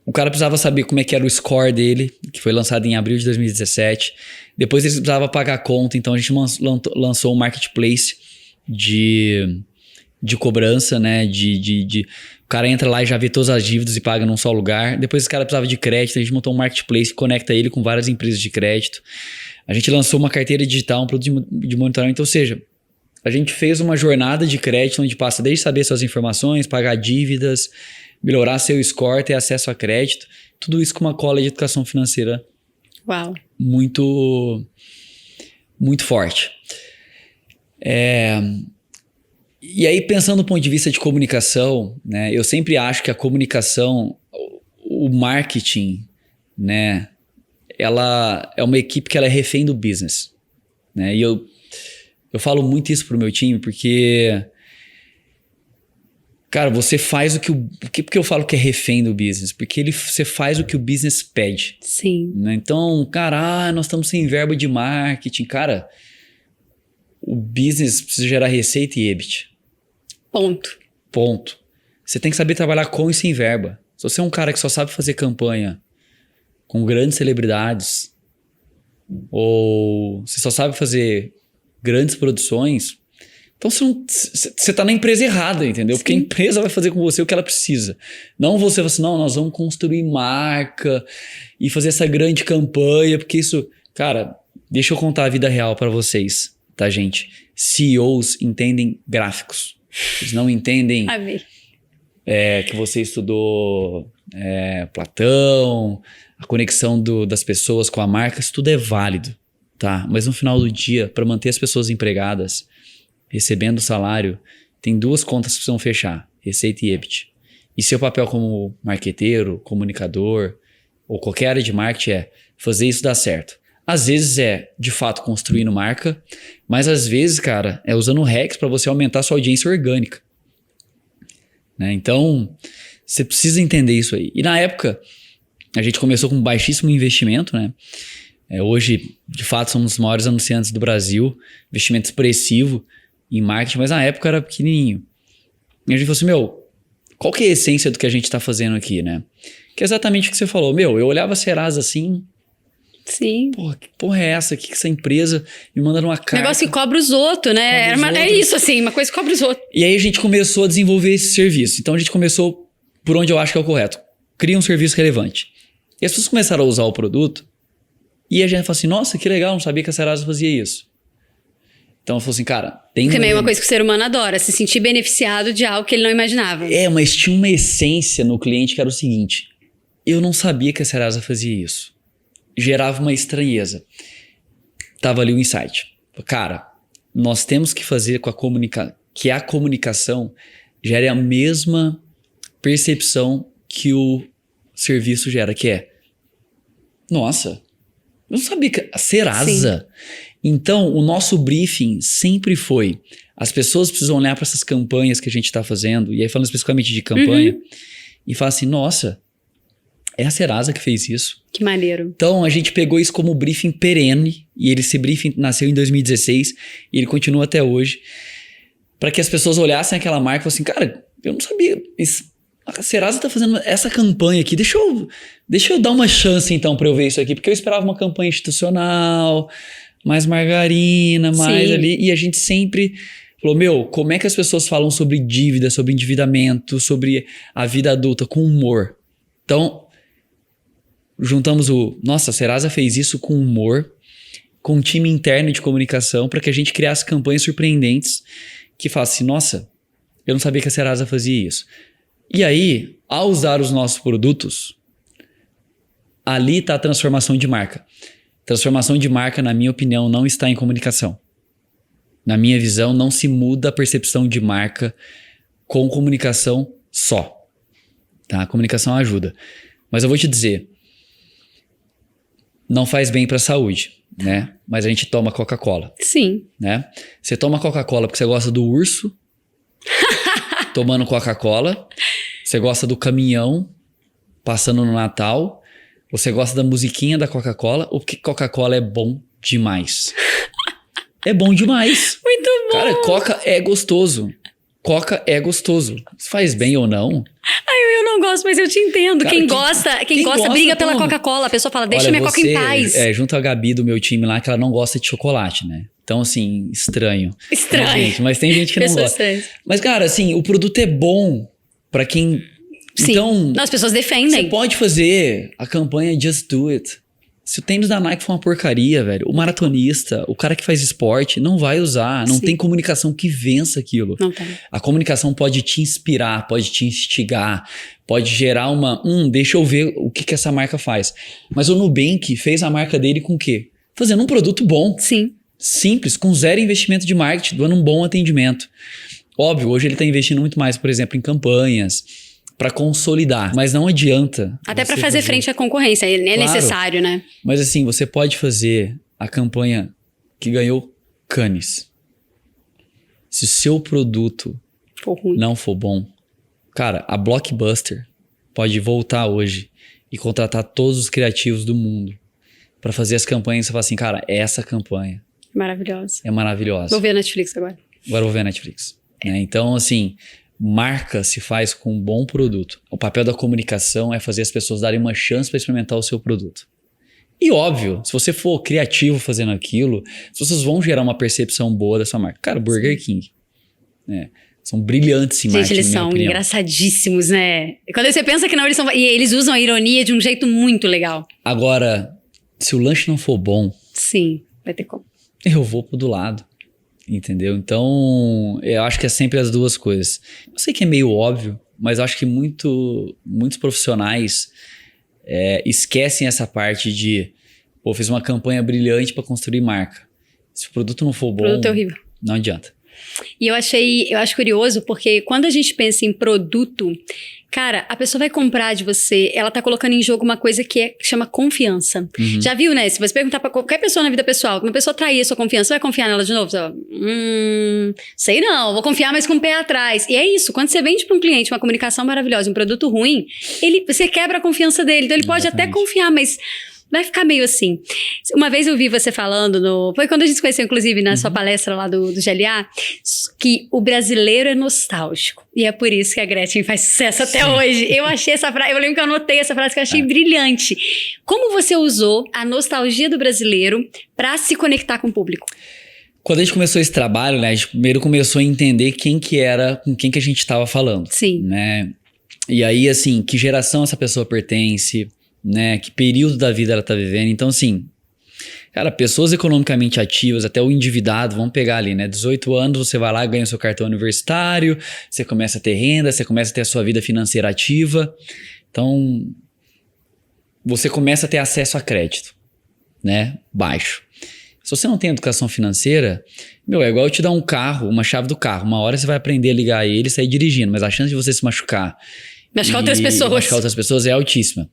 o cara precisava saber como é que era o score dele, que foi lançado em abril de 2017. Depois ele precisava pagar a conta, então a gente lançou um marketplace de cobrança, né? O cara entra lá e já vê todas as dívidas e paga num só lugar. Depois esse cara precisava de crédito, a gente montou um marketplace que conecta ele com várias empresas de crédito. A gente lançou uma carteira digital, um produto de monitoramento, ou seja, a gente fez uma jornada de crédito onde passa desde saber suas informações, pagar dívidas, melhorar seu score, ter acesso a crédito, tudo isso com uma cola de educação financeira. Uau. Muito, muito forte. E aí, pensando do ponto de vista de comunicação, né, eu sempre acho que a comunicação, o marketing, né, ela é uma equipe que ela é refém do business. Né, e eu falo muito isso pro meu time, porque, cara, você faz o que porque eu falo que é refém do business? Porque você faz o que o business pede. Sim. Né? Então, cara, nós estamos sem verba de marketing. Cara, o business precisa gerar receita e EBIT. Ponto. Você tem que saber trabalhar com e sem verba. Se você é um cara que só sabe fazer campanha com grandes celebridades, ou você só sabe fazer grandes produções, então você tá na empresa errada, entendeu? Sim. Porque a empresa vai fazer com você o que ela precisa. Não você vai assim, não, nós vamos construir marca e fazer essa grande campanha, porque isso... Cara, deixa eu contar a vida real pra vocês, tá, gente? CEOs entendem gráficos. Eles não entendem que você estudou Platão, a conexão das pessoas com a marca, isso tudo é válido, tá? Mas no final do dia, para manter as pessoas empregadas, recebendo salário, tem duas contas que precisam fechar, receita e EBIT. E seu papel como marqueteiro, comunicador, ou qualquer área de marketing é fazer isso dar certo. Às vezes de fato, construindo marca, mas às vezes, cara, usando hacks para você aumentar sua audiência orgânica. Né? Então, você precisa entender isso aí. E na época, a gente começou com baixíssimo investimento, né? Hoje, de fato, somos os maiores anunciantes do Brasil, investimento expressivo em marketing, mas na época era pequenininho. E a gente falou assim, qual que é a essência do que a gente tá fazendo aqui, né? Que é exatamente o que você falou. Eu olhava a Serasa assim... Sim. Que porra é essa? Que essa empresa me manda uma carta? Negócio que cobra os outros, né? É isso, assim, uma coisa que cobra os outros. E aí a gente começou a desenvolver esse serviço. Então a gente começou por onde eu acho que é o correto. Cria um serviço relevante. E as pessoas começaram a usar o produto e a gente falou assim, nossa, que legal, não sabia que a Serasa fazia isso. Então eu falei assim, cara, tem... Também é uma coisa que o ser humano adora, se sentir beneficiado de algo que ele não imaginava. Mas tinha uma essência no cliente que era o seguinte, eu não sabia que a Serasa fazia isso. Gerava uma estranheza. Tava ali o insight. Cara, nós temos que fazer com que a comunicação gere a mesma percepção que o serviço gera, que é, nossa, eu não sabia que a Serasa... Sim. Então, o nosso briefing sempre foi, as pessoas precisam olhar para essas campanhas que a gente está fazendo, e aí falando especificamente de campanha, e falar assim, nossa, é a Serasa que fez isso. Que maneiro. Então, a gente pegou isso como briefing perene, e esse briefing nasceu em 2016, e ele continua até hoje, para que as pessoas olhassem aquela marca e falassem, cara, eu não sabia, a Serasa tá fazendo essa campanha aqui, deixa eu dar uma chance então para eu ver isso aqui, porque eu esperava uma campanha institucional, mais margarina, mais ali, e a gente sempre... Falou, como é que as pessoas falam sobre dívida, sobre endividamento, sobre a vida adulta com humor? Então, juntamos nossa, a Serasa fez isso com humor, com um time interno de comunicação para que a gente criasse campanhas surpreendentes que falassem, nossa, eu não sabia que a Serasa fazia isso. E aí, ao usar os nossos produtos, ali está a transformação de marca. Transformação de marca, na minha opinião, não está em comunicação. Na minha visão, não se muda a percepção de marca com comunicação só. Tá? A comunicação ajuda. Mas eu vou te dizer, não faz bem para a saúde, né? Mas a gente toma Coca-Cola. Sim. Né? Você toma Coca-Cola porque você gosta do urso, tomando Coca-Cola. Você gosta do caminhão passando no Natal. Você gosta da musiquinha da Coca-Cola ou porque Coca-Cola é bom demais? É bom demais. Muito bom. Cara, Coca é gostoso. Coca é gostoso. Se faz bem ou não... Eu não gosto, mas eu te entendo. Cara, quem gosta briga pela toma. Coca-Cola. A pessoa fala, deixa Olha, minha Coca em paz. Junto a Gabi do meu time lá, que ela não gosta de chocolate, né? Então, assim, estranho. Mas tem gente que não gosta. Estranhas. Mas, cara, assim, o produto é bom pra quem... Sim. Então, as pessoas defendem. Você pode fazer a campanha Just Do It. Se o tênis da Nike for uma porcaria, velho, o maratonista, o cara que faz esporte, não vai usar. Não tem comunicação que vença aquilo. Não tem. A comunicação pode te inspirar, pode te instigar, pode gerar uma... deixa eu ver o que essa marca faz. Mas o Nubank fez a marca dele com o quê? Fazendo um produto bom. Sim. Simples, com zero investimento de marketing, dando um bom atendimento. Óbvio, hoje ele está investindo muito mais, por exemplo, em campanhas... para consolidar, mas não adianta. Até para fazer frente à concorrência, é claro, necessário, né? Mas assim, você pode fazer a campanha que ganhou Cannes. Se o seu produto não for bom, cara, a Blockbuster pode voltar hoje e contratar todos os criativos do mundo para fazer as campanhas e você fala assim, cara, essa campanha maravilhosa. É maravilhosa. Vou ver a Netflix agora. Agora eu vou ver a Netflix. Né? Então, assim... Marca se faz com um bom produto. O papel da comunicação é fazer as pessoas darem uma chance para experimentar o seu produto. E óbvio, se você for criativo fazendo aquilo, as pessoas vão gerar uma percepção boa da sua marca. Cara, Burger King, né? São brilhantes em marketing, eles são engraçadíssimos, né? Quando você pensa que não, eles são... E eles usam a ironia de um jeito muito legal. Agora, se o lanche não for bom... Sim, vai ter como. Eu vou pro do lado. Entendeu? Então, eu acho que é sempre as duas coisas. Eu sei que é meio óbvio, mas eu acho que muitos profissionais esquecem essa parte de, pô, fiz uma campanha brilhante para construir marca. Se o produto não for bom, o produto é horrível. Não adianta. E eu acho curioso, porque quando a gente pensa em produto, cara, a pessoa vai comprar de você, ela tá colocando em jogo uma coisa que chama confiança. Uhum. Já viu, né? Se você perguntar pra qualquer pessoa na vida pessoal, uma pessoa trair a sua confiança, você vai confiar nela de novo? Você fala, sei não, vou confiar, mas com o pé atrás. E é isso, quando você vende pra um cliente uma comunicação maravilhosa, um produto ruim, você quebra a confiança dele. Então ele pode até confiar, mas... vai ficar meio assim. Uma vez eu vi você falando, foi quando a gente se conheceu, inclusive, na sua palestra lá do GLA, que o brasileiro é nostálgico. E é por isso que a Gretchen faz sucesso até hoje. Eu achei essa frase, eu lembro que eu anotei essa frase que eu achei brilhante. Como você usou a nostalgia do brasileiro para se conectar com o público? Quando a gente começou esse trabalho, né, a gente primeiro começou a entender quem que era, com quem que a gente estava falando. Sim. Né? E aí, assim, que geração essa pessoa pertence... né? Que período da vida ela tá vivendo. Então, assim, cara, pessoas economicamente ativas, até o endividado, vamos pegar ali, né? 18 anos, você vai lá, ganha o seu cartão universitário, você começa a ter renda, você começa a ter a sua vida financeira ativa. Então, você começa a ter acesso a crédito, né? Baixo. Se você não tem educação financeira, é igual eu te dar um carro, uma chave do carro. Uma hora você vai aprender a ligar ele e sair dirigindo, mas a chance de você se machucar... machucar outras pessoas é altíssima.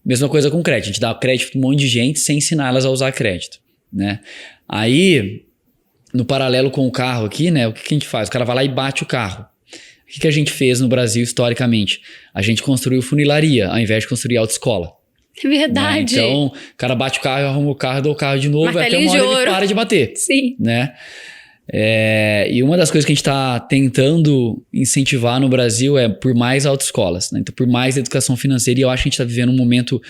Mesma coisa com crédito. A gente dá crédito para um monte de gente sem ensinar elas a usar crédito, né? Aí, no paralelo com o carro aqui, né? O que a gente faz? O cara vai lá e bate o carro. O que a gente fez no Brasil historicamente? A gente construiu funilaria ao invés de construir autoescola. É verdade. Né? Então, o cara bate o carro, arruma o carro, dá o carro de novo, até uma hora ele para de bater. Sim. Né? E uma das coisas que a gente está tentando incentivar no Brasil é por mais autoescolas, né? Então, por mais educação financeira, e eu acho que a gente está vivendo um momento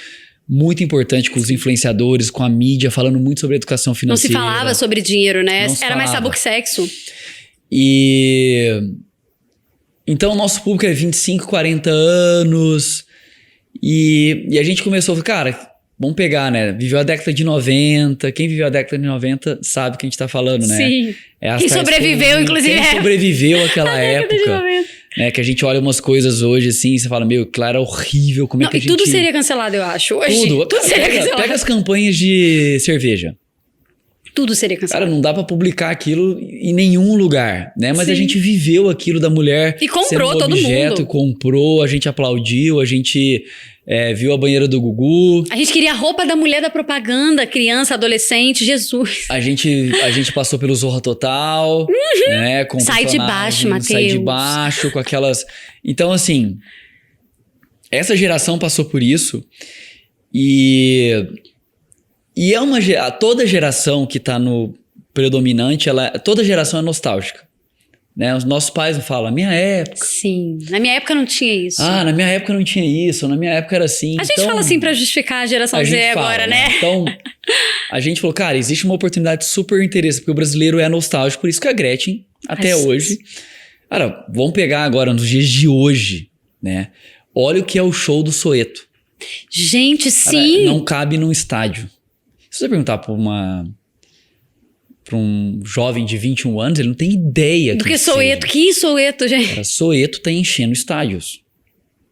muito importante com os influenciadores, com a mídia, falando muito sobre educação financeira. Não se falava sobre dinheiro, né? Era mais tabu que sexo. Então, o nosso público é 25, 40 anos, e a gente começou a falar, cara, vamos pegar, né? Viveu a década de 90. Quem viveu a década de 90 sabe o que a gente tá falando, né? Sim. Quem Stars sobreviveu, Fame, inclusive. Quem sobreviveu àquela década de época. 90. Né? Que a gente olha umas coisas hoje assim e você fala, meu, claro, é horrível. Como Não, é que a e gente... tudo seria cancelado, eu acho. Hoje, Tudo. tudo Cara, seria cancelado. pega as campanhas de cerveja. Tudo seria cancelado. Cara, não dá pra publicar aquilo em nenhum lugar, né? Mas Sim. a gente viveu aquilo da mulher E comprou sendo um todo objeto, mundo. comprou, a gente aplaudiu, a gente viu a banheira do Gugu. A gente queria a roupa da mulher da propaganda, criança, adolescente, Jesus. A gente passou pelo Zorra Total, né? Com Sai de personagem, baixo, Matheus. Sai de baixo, com aquelas... Então, assim, essa geração passou por isso e é uma... Toda geração que tá no predominante, toda geração é nostálgica. Né? Os nossos pais não falam, minha época. Sim. Na minha época não tinha isso. Ah, na minha época não tinha isso, na minha época era assim. A gente fala assim pra justificar a geração Z agora, né? Então, a gente falou, cara, existe uma oportunidade super interessante, porque o brasileiro é nostálgico, por isso que a Gretchen, até hoje... Cara, vamos pegar agora, nos dias de hoje, né? Olha o que é o show do Soeto. Gente, Cara, sim. não cabe num estádio. Se você perguntar pra um jovem de 21 anos, ele não tem ideia Do que seja. Soeto. Que Soeto, gente? Cara, Soeto tá enchendo estádios,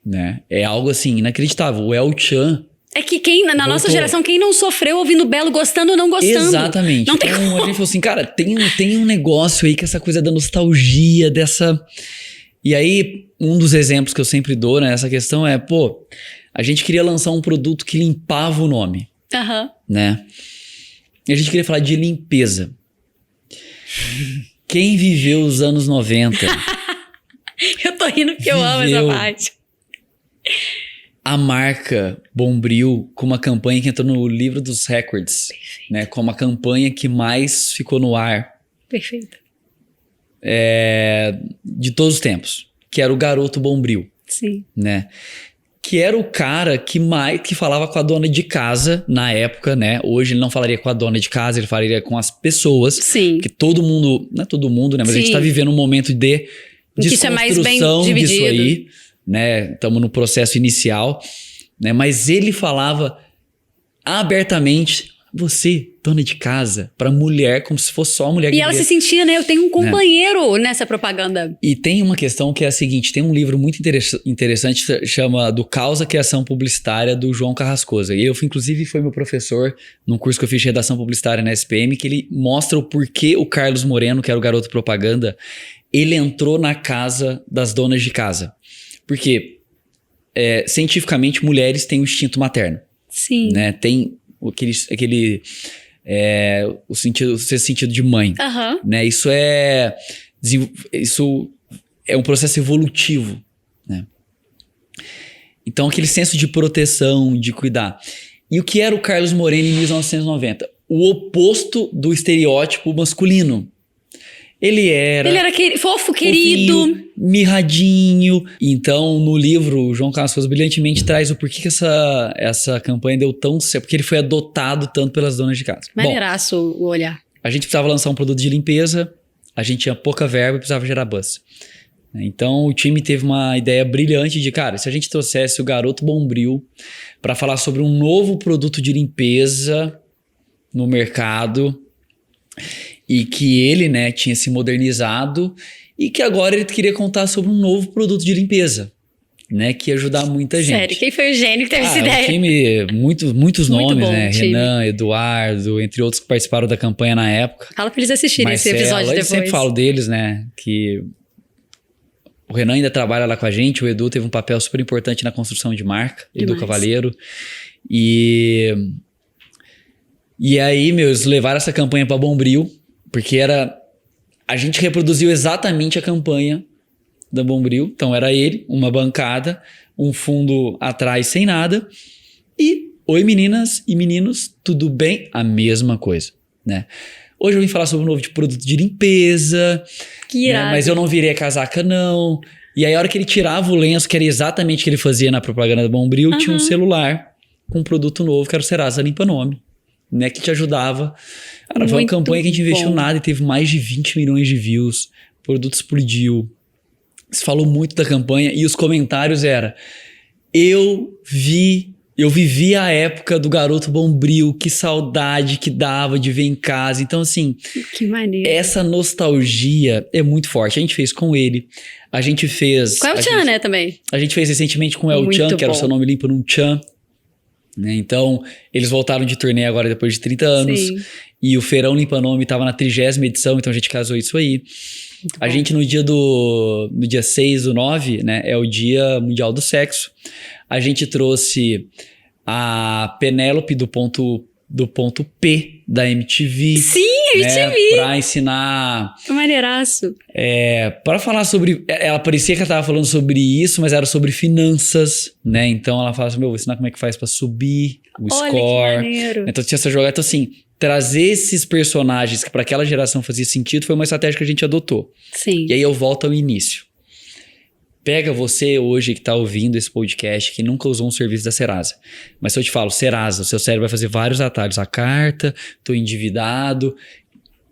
né? É algo assim, inacreditável. O El Chan... É que na nossa geração, quem não sofreu ouvindo Belo, gostando ou não gostando. Exatamente. Não tem Então como. a gente falou assim, cara, tem um negócio aí que essa coisa da nostalgia, dessa... E aí, um dos exemplos que eu sempre dou nessa questão é, pô, a gente queria lançar um produto que limpava o nome, Aham. né? E a gente queria falar de limpeza. Quem viveu os anos 90... Eu tô rindo porque eu amo essa Viveu. parte. A marca Bombril com uma campanha que entrou no livro dos records, né? Como a campanha que mais ficou no ar Perfeito. de todos os tempos, que era o Garoto Bombril, Sim. né? Que era o cara que falava com a dona de casa na época, né? Hoje ele não falaria com a dona de casa, ele falaria com as pessoas. Sim. Que todo mundo, não é todo mundo, né? Mas a gente Sim. tá vivendo um momento de Que isso é mais bem desconstrução disso dividido. aí, né? Estamos no processo inicial, né? Mas ele falava abertamente, você, dona de casa, pra mulher, como se fosse só a mulher que E ela se devia. sentia, né? Eu tenho um companheiro nessa propaganda. E tem uma questão que é a seguinte, tem um livro muito interessante que chama Do Caos à Criação Publicitária, do João Carrascosa. E inclusive, foi meu professor num curso que eu fiz de redação publicitária na SPM, que ele mostra o porquê o Carlos Moreno, que era o garoto propaganda, ele entrou na casa das donas de casa. Porque, cientificamente, mulheres têm o instinto materno. Sim. Né? Tem o sentido de mãe. Aham. Né? Isso é um processo evolutivo, né? Então, aquele senso de proteção, de cuidar. E o que era o Carlos Moreno em 1990? O oposto do estereótipo masculino. Ele era fofo, querido. fofinho, mirradinho. Então, no livro, o João Carlos brilhantemente traz o porquê que essa campanha deu tão certo. Porque ele foi adotado tanto pelas donas de casa. Maneiraço o olhar. A gente precisava lançar um produto de limpeza, a gente tinha pouca verba e precisava gerar buzz. Então, o time teve uma ideia brilhante de, cara, se a gente trouxesse o Garoto Bombril para falar sobre um novo produto de limpeza no mercado... E que ele, né, tinha se modernizado e que agora ele queria contar sobre um novo produto de limpeza, né, que ia ajudar muita gente. Sério, quem foi o gênio que teve essa O ideia? time, muitos Muito nomes, bom, né, time. Renan, Eduardo, entre outros que participaram da campanha na época. Fala pra eles assistirem esse episódio eu depois. sempre falo deles, né, que o Renan ainda trabalha lá com a gente, o Edu teve um papel super importante na construção de marca, Edu Demais. Cavaleiro, e aí, eles levaram essa campanha para Bombril, porque a gente reproduziu exatamente a campanha da Bombril. Então era ele, uma bancada, um fundo atrás sem nada. E, oi meninas e meninos, tudo bem? A mesma coisa, né? Hoje eu vim falar sobre um novo produto de limpeza, Que irado. mas eu não virei a casaca não. E aí a hora que ele tirava o lenço, que era exatamente o que ele fazia na propaganda da Bombril, tinha um celular com um produto novo, que era o Serasa Limpa Nome, né? Que te ajudava. Cara, foi uma campanha que a gente investiu nada e teve mais de 20 milhões de views. O produto explodiu. Se falou muito da campanha e os comentários era: eu vi Eu vivi a época do garoto bombril, que saudade que dava de ver em casa. Então, assim, Que maneiro. essa nostalgia é muito forte. A gente fez com ele, a gente fez... Com o El-chan, né, também. A gente fez recentemente com o El-chan, que era o Seu Nome Limpo Num Chan. Né? Então, eles voltaram de turnê agora depois de 30 anos. Sim. E o Feirão Limpa Nome estava na 30ª edição, então a gente casou isso aí. A gente no dia 6/9, né, é o Dia Mundial do Sexo. A gente trouxe a Penélope do ponto P da MTV. Sim, MTV! Né, pra ensinar... Que maneiraço. Pra falar sobre... Ela parecia que ela tava falando sobre isso, mas era sobre finanças, né? Então ela fala assim, vou ensinar como é que faz pra subir o Olha, score. que maneiro. Então tinha essa jogada. Então assim, trazer esses personagens que pra aquela geração fazia sentido foi uma estratégia que a gente adotou. Sim. E aí eu volto ao início. Pega você hoje que tá ouvindo esse podcast, que nunca usou um serviço da Serasa. Mas se eu te falo, Serasa, o seu cérebro vai fazer vários atalhos. A carta, tô endividado.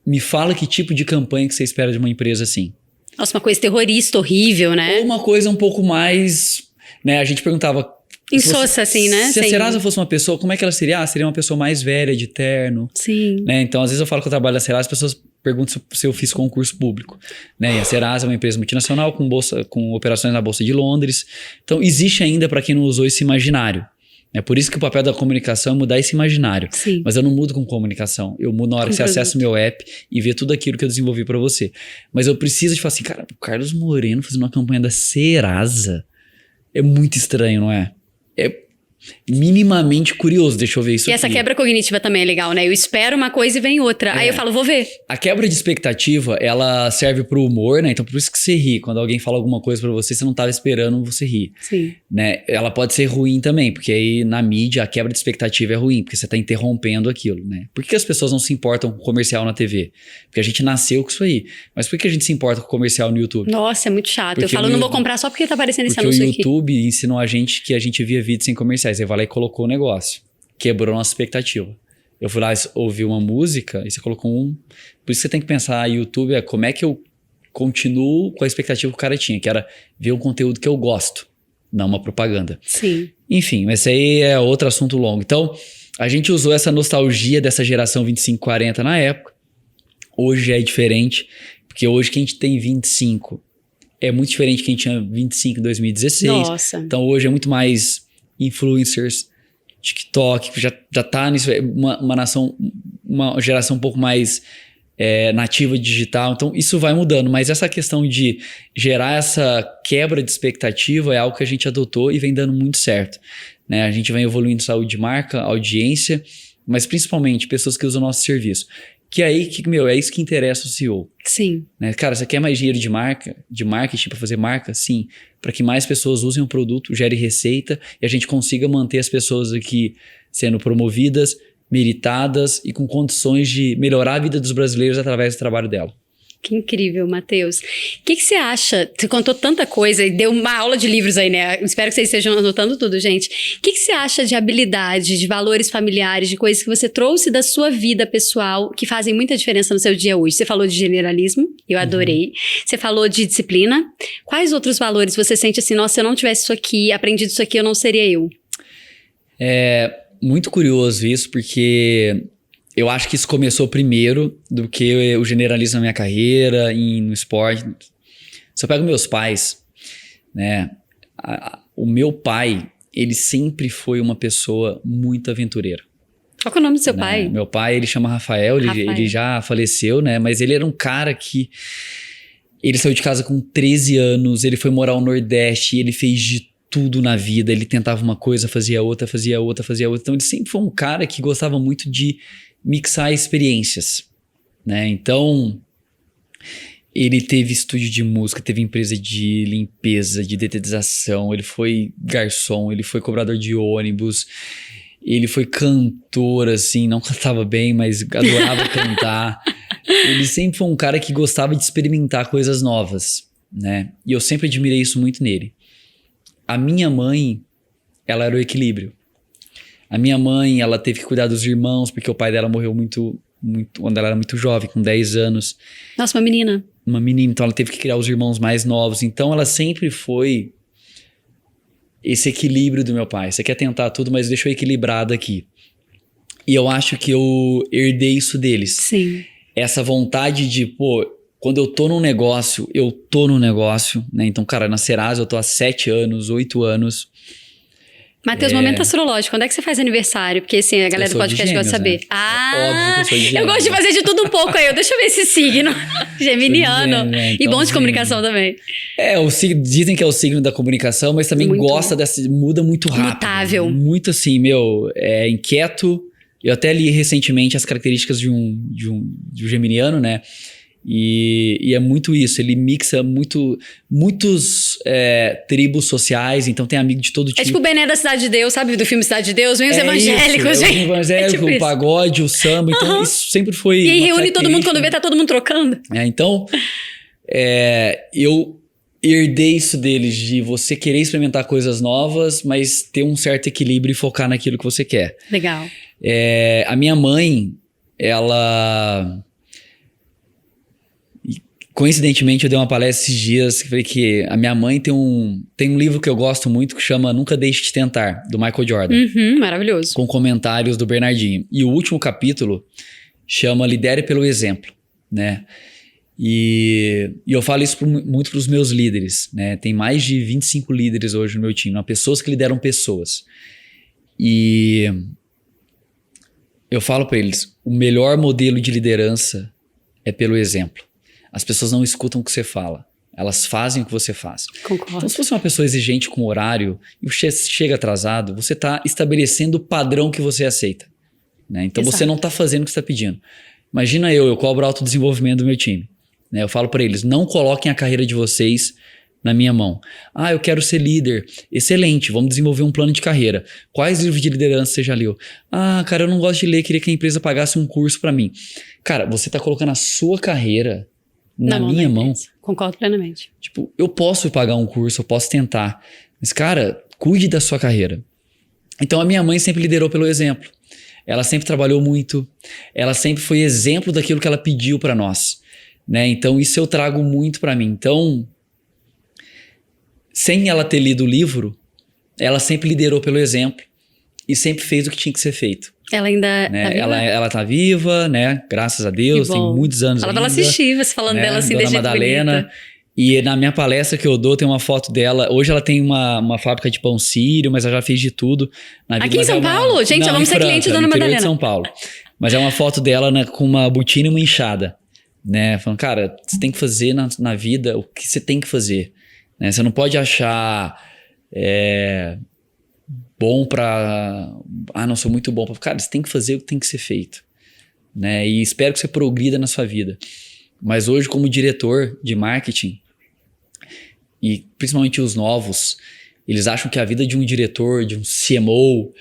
Me fala que tipo de campanha que você espera de uma empresa assim. Nossa, uma coisa terrorista, horrível, né? Ou uma coisa um pouco mais... Né, a gente perguntava... Insossa, assim, né? Se a Sim. Serasa fosse uma pessoa, como é que ela seria? Ah, seria uma pessoa mais velha, de terno. Sim. Né? Então, às vezes eu falo que eu trabalho na Serasa, as pessoas perguntam se eu fiz concurso público. Né? E a Serasa é uma empresa multinacional com operações na Bolsa de Londres. Então, existe ainda para quem não usou esse imaginário. É por isso que o papel da comunicação é mudar esse imaginário. Sim. Mas eu não mudo com comunicação. Eu mudo na hora que você acessa o meu app e vê tudo aquilo que eu desenvolvi para você. Mas eu preciso de falar assim, cara, o Carlos Moreno fazendo uma campanha da Serasa é muito estranho, não é? É minimamente curioso, deixa eu ver isso E essa aqui. quebra cognitiva também é legal, né? Eu espero uma coisa e vem outra. Aí eu falo, vou ver. A quebra de expectativa, ela serve pro humor, né? Então por isso que você ri. Quando alguém fala alguma coisa pra você, você não tava esperando, você ri. Sim. Né? Ela pode ser ruim também, porque aí na mídia a quebra de expectativa é ruim, porque você tá interrompendo aquilo, né? Por que as pessoas não se importam com comercial na TV? Porque a gente nasceu com isso aí. Mas por que a gente se importa com comercial no YouTube? Nossa, é muito chato. Porque eu falo, não vou comprar só porque tá aparecendo esse Porque o anúncio aqui. YouTube ensinou a gente que a gente via vídeo sem comerciais. Aí vai lá e colocou o negócio. Quebrou nossa expectativa. Eu fui lá ouvir uma música e você colocou um... Por isso que você tem que pensar, YouTube é como é que eu continuo com a expectativa que o cara tinha, que era ver um conteúdo que eu gosto, não uma propaganda. Sim. Enfim, mas esse aí é outro assunto longo. Então, a gente usou essa nostalgia dessa geração 25-40 na época. Hoje é diferente, porque hoje quem tem 25 é muito diferente de quem tinha 25 em 2016. Nossa. Então hoje é muito mais influencers, TikTok, já tá nisso, uma geração um pouco mais nativa digital. Então isso vai mudando, mas essa questão de gerar essa quebra de expectativa é algo que a gente adotou e vem dando muito certo. Né? A gente vem evoluindo saúde de marca, audiência, mas principalmente pessoas que usam o nosso serviço. Que aí, é isso que interessa o CEO. Sim. Né? Cara, você quer mais dinheiro de marketing para fazer marca? Sim. Para que mais pessoas usem o produto, gere receita e a gente consiga manter as pessoas aqui sendo promovidas, meritadas e com condições de melhorar a vida dos brasileiros através do trabalho dela. Que incrível, Matheus. O que você acha? Você contou tanta coisa e deu uma aula de livros aí, né? Espero que vocês estejam anotando tudo, gente. O que você acha de habilidade, de valores familiares, de coisas que você trouxe da sua vida pessoal que fazem muita diferença no seu dia hoje? Você falou de generalismo, eu adorei. Você falou de disciplina. Quais outros valores você sente assim, nossa, se eu não tivesse isso aqui, aprendido isso aqui, eu não seria eu? É muito curioso isso, porque... Eu acho que isso começou primeiro do que o generalismo na minha carreira, no esporte. Se eu pego meus pais, né? O meu pai, ele sempre foi uma pessoa muito aventureira. Qual que é o nome do seu né? pai? Meu pai, ele chama Rafael, ele já faleceu, né? Mas ele era um cara que... Ele saiu de casa com 13 anos, ele foi morar no Nordeste, ele fez de tudo na vida. Ele tentava uma coisa, fazia outra, fazia outra, fazia outra. Então ele sempre foi um cara que gostava muito de mixar experiências, né? Então, ele teve estúdio de música, teve empresa de limpeza, de detetização, ele foi garçom, ele foi cobrador de ônibus, ele foi cantor, assim, não cantava bem, mas adorava cantar. Ele sempre foi um cara que gostava de experimentar coisas novas, né? E eu sempre admirei isso muito nele. A minha mãe, ela era o equilíbrio. A minha mãe, ela teve que cuidar dos irmãos, porque o pai dela morreu muito quando ela era muito jovem, com 10 anos. Nossa, uma menina. Uma menina, então ela teve que criar os irmãos mais novos. Então ela sempre foi esse equilíbrio do meu pai. Você quer tentar tudo, mas deixa eu equilibrado aqui. E eu acho que eu herdei isso deles. Sim. Essa vontade de, pô, quando eu tô num negócio, eu tô num negócio, né? Então, cara, na Serasa eu tô há 7 anos, 8 anos. Matheus, momento astrológico, quando é que você faz aniversário? Porque assim, a galera do podcast gosta de saber. Né? Óbvio que eu sou de Gêmeos. Eu gosto de fazer de tudo um pouco aí. Deixa eu ver esse signo. Geminiano. Gêmeos, né? Então, e bom de comunicação também. Dizem que é o signo da comunicação, mas também muito gosta dessa. Muda muito rápido. Mutável. Muito assim, inquieto. Eu até li recentemente as características de um geminiano, né? E é muito isso, ele mixa muitos tribos sociais, então tem amigo de todo tipo. É tipo o Bené da Cidade de Deus, sabe? Do filme Cidade de Deus, vem os evangélicos, gente. O evangélico, o pagode, o samba, então isso sempre foi. E aí reúne todo mundo, quando vê, tá todo mundo trocando. Então, eu herdei isso deles, de você querer experimentar coisas novas, mas ter um certo equilíbrio e focar naquilo que você quer. Legal. A minha mãe, ela... Coincidentemente, eu dei uma palestra esses dias que falei que a minha mãe tem um livro que eu gosto muito que chama Nunca Deixe de Tentar, do Michael Jordan. Maravilhoso. Com comentários do Bernardinho. E o último capítulo chama Lidere pelo Exemplo, né? E eu falo isso muito para os meus líderes, né? Tem mais de 25 líderes hoje no meu time, pessoas que lideram pessoas. E eu falo para eles, o melhor modelo de liderança é pelo exemplo. As pessoas não escutam o que você fala. Elas fazem o que você faz. Concordo. Então, se você é uma pessoa exigente com o horário e você chega atrasado, você está estabelecendo o padrão que você aceita, né? Então, Exato. Você não está fazendo o que você está pedindo. Imagina eu cobro autodesenvolvimento do meu time, né? Eu falo para eles, não coloquem a carreira de vocês na minha mão. Eu quero ser líder. Excelente, vamos desenvolver um plano de carreira. Quais livros de liderança você já leu? Cara, eu não gosto de ler, queria que a empresa pagasse um curso para mim. Cara, você está colocando a sua carreira na minha mão. Concordo plenamente. Tipo, eu posso pagar um curso, eu posso tentar. Mas, cara, cuide da sua carreira. Então, a minha mãe sempre liderou pelo exemplo. Ela sempre trabalhou muito. Ela sempre foi exemplo daquilo que ela pediu para nós, né? Então, isso eu trago muito para mim. Então, sem ela ter lido o livro, ela sempre liderou pelo exemplo e sempre fez o que tinha que ser feito. Ela ainda né? tá viva? Ela tá viva, né? Graças a Deus, tem muitos anos Fala ainda. pra ela assistir, você falando dela assim, Dona de jeito Madalena. bonito. E na minha palestra que eu dou, tem uma foto dela. Hoje ela tem uma fábrica de pão sírio, mas ela já fez de tudo. Aqui em São Paulo? Gente, vamos ser cliente da Dona Madalena. De São Paulo. Mas é uma foto dela, né, com uma botina e uma enxada. Né? Falando, cara, você tem que fazer na vida o que você tem que fazer. Né? Você não pode achar... bom pra... não sou muito bom. Cara, você tem que fazer o que tem que ser feito. Né? E espero que você progrida na sua vida. Mas hoje, como diretor de marketing, e principalmente os novos, eles acham que a vida de um diretor, de um CMO,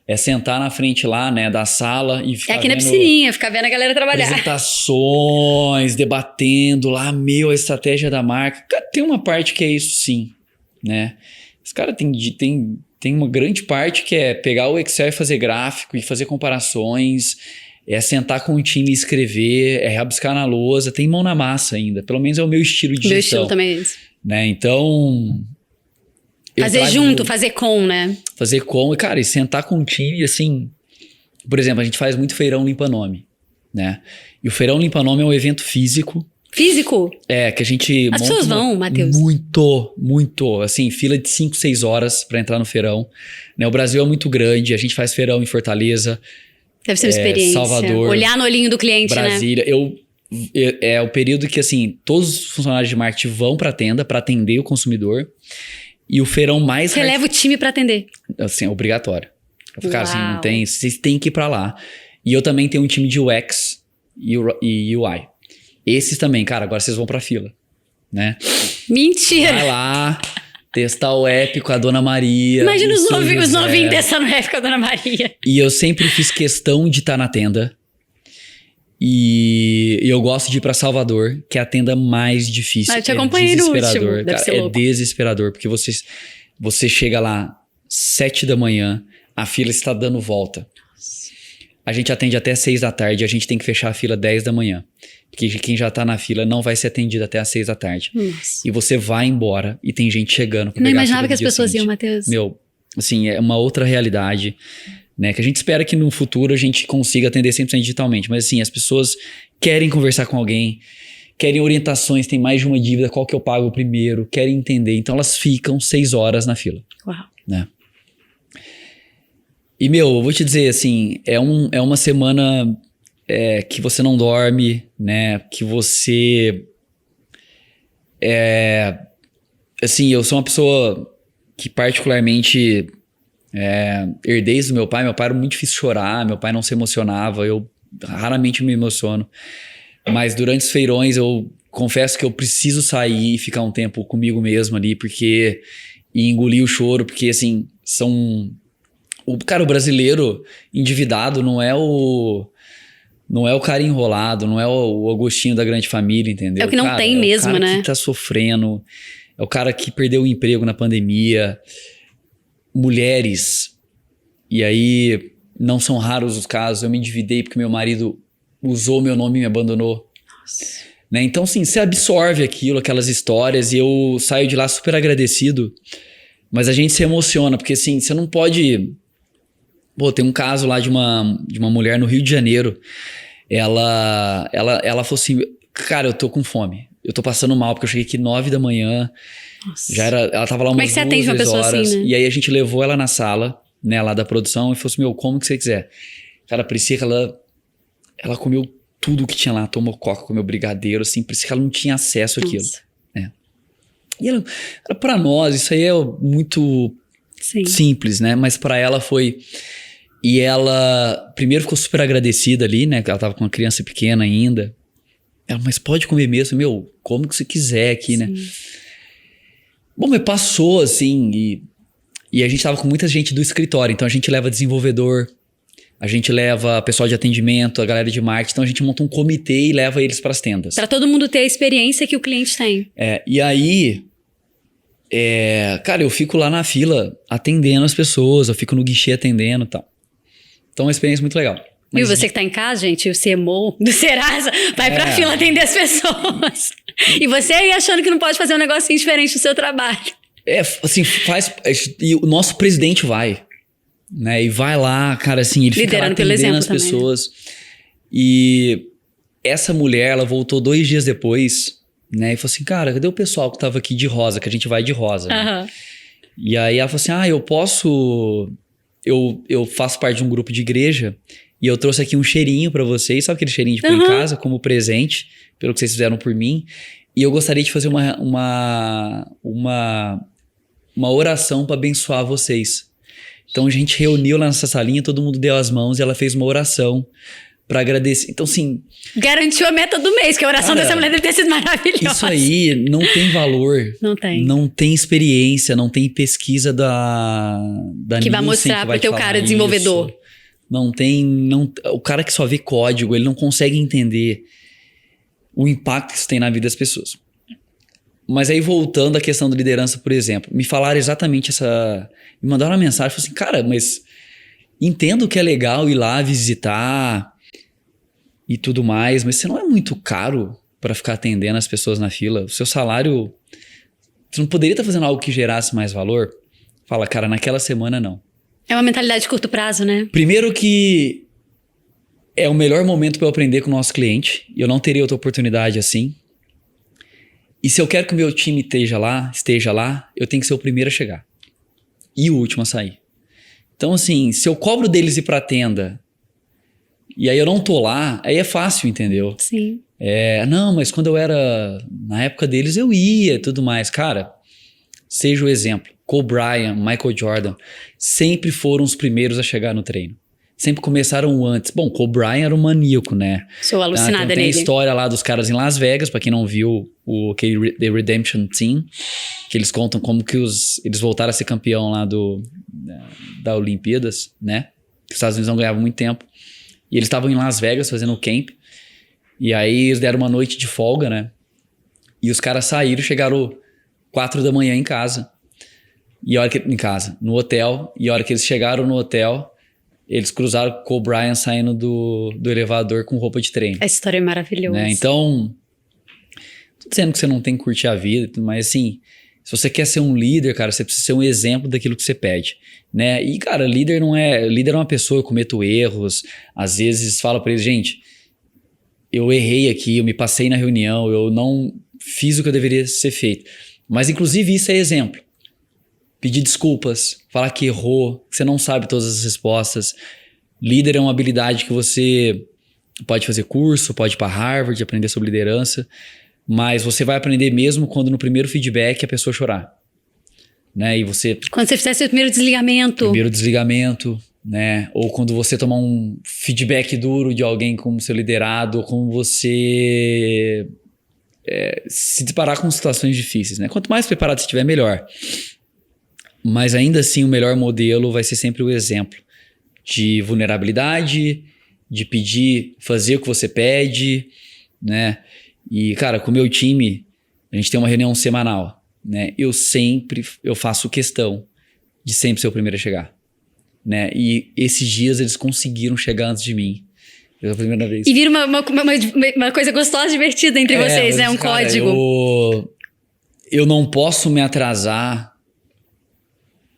é sentar na frente lá, né, da sala e ficar aqui na piscininha, ficar vendo a galera trabalhar. Apresentações, debatendo lá, a estratégia da marca. Cara, tem uma parte que é isso sim, né? Os caras tem uma grande parte que é pegar o Excel e fazer gráfico e fazer comparações, é sentar com o time e escrever, é rabiscar na lousa, tem mão na massa ainda. Pelo menos é o meu estilo de gestão. Meu estilo também é esse. Né? Então... Fazer junto, fazer com, né? Fazer com, e cara, e sentar com o time, assim... Por exemplo, a gente faz muito feirão limpa-nome, né? E o feirão limpa-nome é um evento físico. Físico? Que a gente... As pessoas vão, Matheus? Muito. Assim, fila de 5, 6 horas pra entrar no feirão. Né? O Brasil é muito grande, a gente faz feirão em Fortaleza. Deve ser uma experiência. Salvador. Olhar no olhinho do cliente, Brasília. Né? É o período que, assim, todos os funcionários de marketing vão pra tenda pra atender o consumidor. E o feirão mais... Você leva o time pra atender. Assim, é obrigatório. Cara, assim, não tem... Vocês têm que ir pra lá. E eu também tenho um time de UX e UI. Esses também, cara, agora vocês vão pra fila, né? Mentira! Vai lá, testar o app com a Dona Maria. Imagina os novinhos testando o app com a Dona Maria. E eu sempre fiz questão de estar na tenda. E eu gosto de ir pra Salvador, que é a tenda mais difícil. Eu te acompanhei no último. Cara, é desesperador, porque você chega lá 7 da manhã, a fila está dando volta. a gente atende até 6 da tarde, a gente tem que fechar a fila 10 da manhã. Porque quem já tá na fila não vai ser atendido até às 6 da tarde. Nossa. E você vai embora e tem gente chegando pra Não pegar a imaginava fila que do as dia pessoas seguinte. iam, Matheus. Meu, assim, é uma outra realidade, né? Que a gente espera que no futuro a gente consiga atender 100% digitalmente. Mas assim, as pessoas querem conversar com alguém, querem orientações, tem mais de uma dívida, qual que eu pago primeiro, querem entender. Então elas ficam 6 horas na fila, Uau. né? E, meu, eu vou te dizer, assim, é uma semana que você não dorme, né? Que você... assim, eu sou uma pessoa que particularmente herdei isso do meu pai. Meu pai era muito difícil chorar, meu pai não se emocionava, eu raramente me emociono. Mas durante os feirões eu confesso que eu preciso sair e ficar um tempo comigo mesmo ali, porque... E engolir o choro, porque, assim, Cara, o brasileiro endividado não é o cara enrolado, não é o Agostinho da grande família, entendeu? É o que não cara, tem mesmo, né? É o cara né? que tá sofrendo, é o cara que perdeu o emprego na pandemia. Mulheres, e aí não são raros os casos, eu me endividei porque meu marido usou meu nome e me abandonou. Nossa. Né? Então, assim, você absorve aquilo, aquelas histórias, e eu saio de lá super agradecido, mas a gente se emociona, porque assim, você não pode... Pô, tem um caso lá de uma mulher no Rio de Janeiro. Ela falou assim, cara, eu tô com fome. Eu tô passando mal, porque eu cheguei aqui 9 da manhã. Nossa. Ela tava lá Como é umas que você atende 2 uma pessoa horas. assim, né? E aí a gente levou ela na sala, né, lá da produção, e falou assim, meu, como que você quiser. Cara, parecia que ela comeu tudo que tinha lá. Tomou coca, comeu brigadeiro, assim. Parecia que ela não tinha acesso àquilo. Né? E ela, pra nós, isso aí é muito Sim. simples, né? Mas pra ela foi... E ela, primeiro ficou super agradecida ali, né? Que ela tava com uma criança pequena ainda. Ela, mas pode comer mesmo? Meu, come o que você quiser aqui, Sim. né? Bom, mas passou, assim, e a gente tava com muita gente do escritório. Então a gente leva desenvolvedor, a gente leva pessoal de atendimento, a galera de marketing. Então a gente monta um comitê e leva eles pras tendas. Pra todo mundo ter a experiência que o cliente tem. E aí... cara, eu fico lá na fila atendendo as pessoas, eu fico no guichê atendendo e tal. Então é uma experiência muito legal. E você que tá em casa, gente, o CMO do Serasa vai pra fila atender as pessoas. E você aí achando que não pode fazer um negocinho diferente do seu trabalho. Assim, e o nosso presidente vai, né? E vai lá, cara, assim, ele liderando fica lá atendendo as pessoas. Também, né? E essa mulher, ela voltou 2 dias depois, né? E falou assim, cara, cadê o pessoal que tava aqui de rosa? Que a gente vai de rosa, né? E aí ela falou assim, eu posso... Eu faço parte de um grupo de igreja e eu trouxe aqui um cheirinho pra vocês. Sabe aquele cheirinho de pôr em casa como presente, pelo que vocês fizeram por mim? E eu gostaria de fazer uma oração pra abençoar vocês. Então a gente reuniu lá nessa salinha, todo mundo deu as mãos e ela fez uma oração pra agradecer. Então, assim... Garantiu a meta do mês, que a oração dessa mulher deve ter sido maravilhosa. Isso aí não tem valor. Não tem. Não tem experiência, não tem pesquisa da que vai mostrar pro teu cara desenvolvedor. Isso. Não tem... o cara que só vê código, ele não consegue entender o impacto que isso tem na vida das pessoas. Mas aí, voltando à questão da liderança, por exemplo, me falaram exatamente me mandaram uma mensagem, falaram assim, cara, mas entendo que é legal ir lá visitar... e tudo mais, mas você não é muito caro para ficar atendendo as pessoas na fila? O seu salário, você não poderia estar fazendo algo que gerasse mais valor? Fala, cara, naquela semana não. É uma mentalidade de curto prazo, né? Primeiro que é o melhor momento para eu aprender com o nosso cliente, e eu não teria outra oportunidade assim. E se eu quero que o meu time esteja lá, eu tenho que ser o primeiro a chegar. E o último a sair. Então, assim, se eu cobro deles ir pra tenda... E aí eu não tô lá, aí é fácil, entendeu? Sim. Não, mas quando eu era... Na época deles eu ia e tudo mais. Cara, seja o exemplo. Kobe Bryant, Michael Jordan, sempre foram os primeiros a chegar no treino. Sempre começaram antes. Bom, Kobe Bryant era um maníaco, né? Sou alucinada nele. Tem a história lá dos caras em Las Vegas, pra quem não viu o The Redemption Team, que eles contam como que eles voltaram a ser campeão lá da Olimpíadas, né? Os Estados Unidos não ganhavam muito tempo. E eles estavam em Las Vegas fazendo o camp. E aí eles deram uma noite de folga, né? E os caras saíram, chegaram 4 da manhã em casa. No hotel. E a hora que eles chegaram no hotel, eles cruzaram com o Brian saindo do elevador com roupa de treino. Essa história é maravilhosa. Né? Então, tô dizendo que você não tem que curtir a vida, mas assim, se você quer ser um líder, cara, você precisa ser um exemplo daquilo que você pede, né? E, cara, líder é uma pessoa, eu cometo erros, às vezes falo pra eles, gente, eu errei aqui, eu me passei na reunião, eu não fiz o que eu deveria ser feito. Mas, inclusive, isso é exemplo. Pedir desculpas, falar que errou, que você não sabe todas as respostas. Líder é uma habilidade que você pode fazer curso, pode ir para Harvard, aprender sobre liderança, mas você vai aprender mesmo quando no primeiro feedback a pessoa chorar. Né? E você... Quando você fizer seu primeiro desligamento, né? Ou quando você tomar um feedback duro de alguém como seu liderado, ou como você se deparar com situações difíceis, né? Quanto mais preparado você estiver, melhor. Mas ainda assim, o melhor modelo vai ser sempre o exemplo de vulnerabilidade, de pedir, fazer o que você pede, né? E, cara, com o meu time, a gente tem uma reunião semanal, né? Eu faço questão de sempre ser o primeiro a chegar, né? E esses dias eles conseguiram chegar antes de mim. Pela primeira vez. E vira uma coisa gostosa, divertida entre vocês, né? Um cara, código. Eu não posso me atrasar,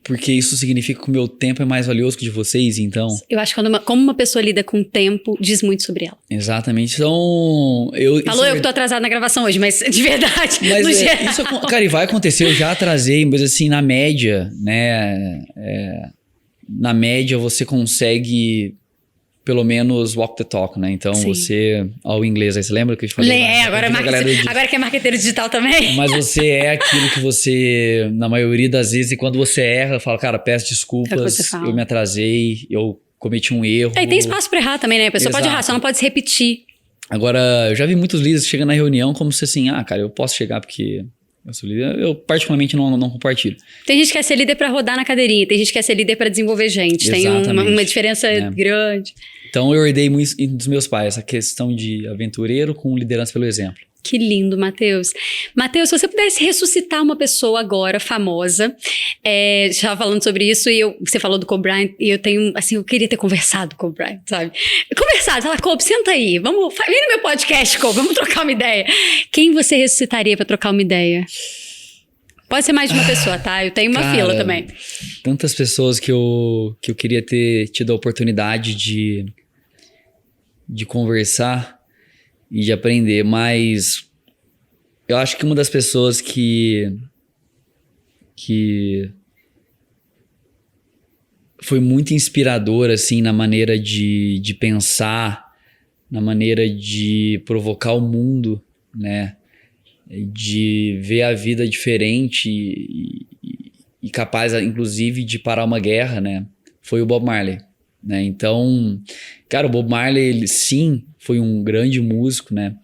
porque isso significa que o meu tempo é mais valioso que o de vocês, então... Eu acho que como uma pessoa lida com o tempo, diz muito sobre ela. Exatamente. Então, Falou eu que tô atrasado na gravação hoje, mas de verdade, mas no geral. Isso, cara, e vai acontecer, eu já atrasei, mas assim, na média, né? Na média, você consegue... pelo menos walk the talk, né? Então, Sim. você... Ó, o inglês aí, você lembra que eu te falei? Agora que é marqueteiro digital também. Mas você é aquilo que você, na maioria das vezes, e quando você erra, fala, cara, peço desculpas, eu me atrasei, eu cometi um erro. E tem espaço pra errar também, né? A pessoa pode errar, só não pode se repetir. Agora, eu já vi muitos líderes chegando na reunião como se assim, cara, eu posso chegar porque... eu sou líder. Eu particularmente não compartilho. Tem gente que quer ser líder pra rodar na cadeirinha, tem gente que quer ser líder pra desenvolver gente. Exatamente. Tem uma diferença grande. Então eu herdei muito dos meus pais, essa questão de aventureiro com liderança pelo exemplo. Que lindo, Matheus. Matheus, se você pudesse ressuscitar uma pessoa agora famosa, já falando sobre isso, e você falou do Kobe Bryant, e eu queria ter conversado com o Kobe Bryant, sabe? Fala, Kobe, senta aí, vem no meu podcast, Kobe, vamos trocar uma ideia. Quem você ressuscitaria pra trocar uma ideia? Pode ser mais de uma pessoa, tá? Eu tenho uma fila também. Tantas pessoas que eu queria ter tido a oportunidade de conversar e de aprender, mas eu acho que uma das pessoas que foi muito inspiradora, assim, na maneira de pensar, na maneira de provocar o mundo, né? De ver a vida diferente e capaz, inclusive, de parar uma guerra, né? Foi o Bob Marley, né? Então, cara, o Bob Marley, ele sim foi um grande músico, né?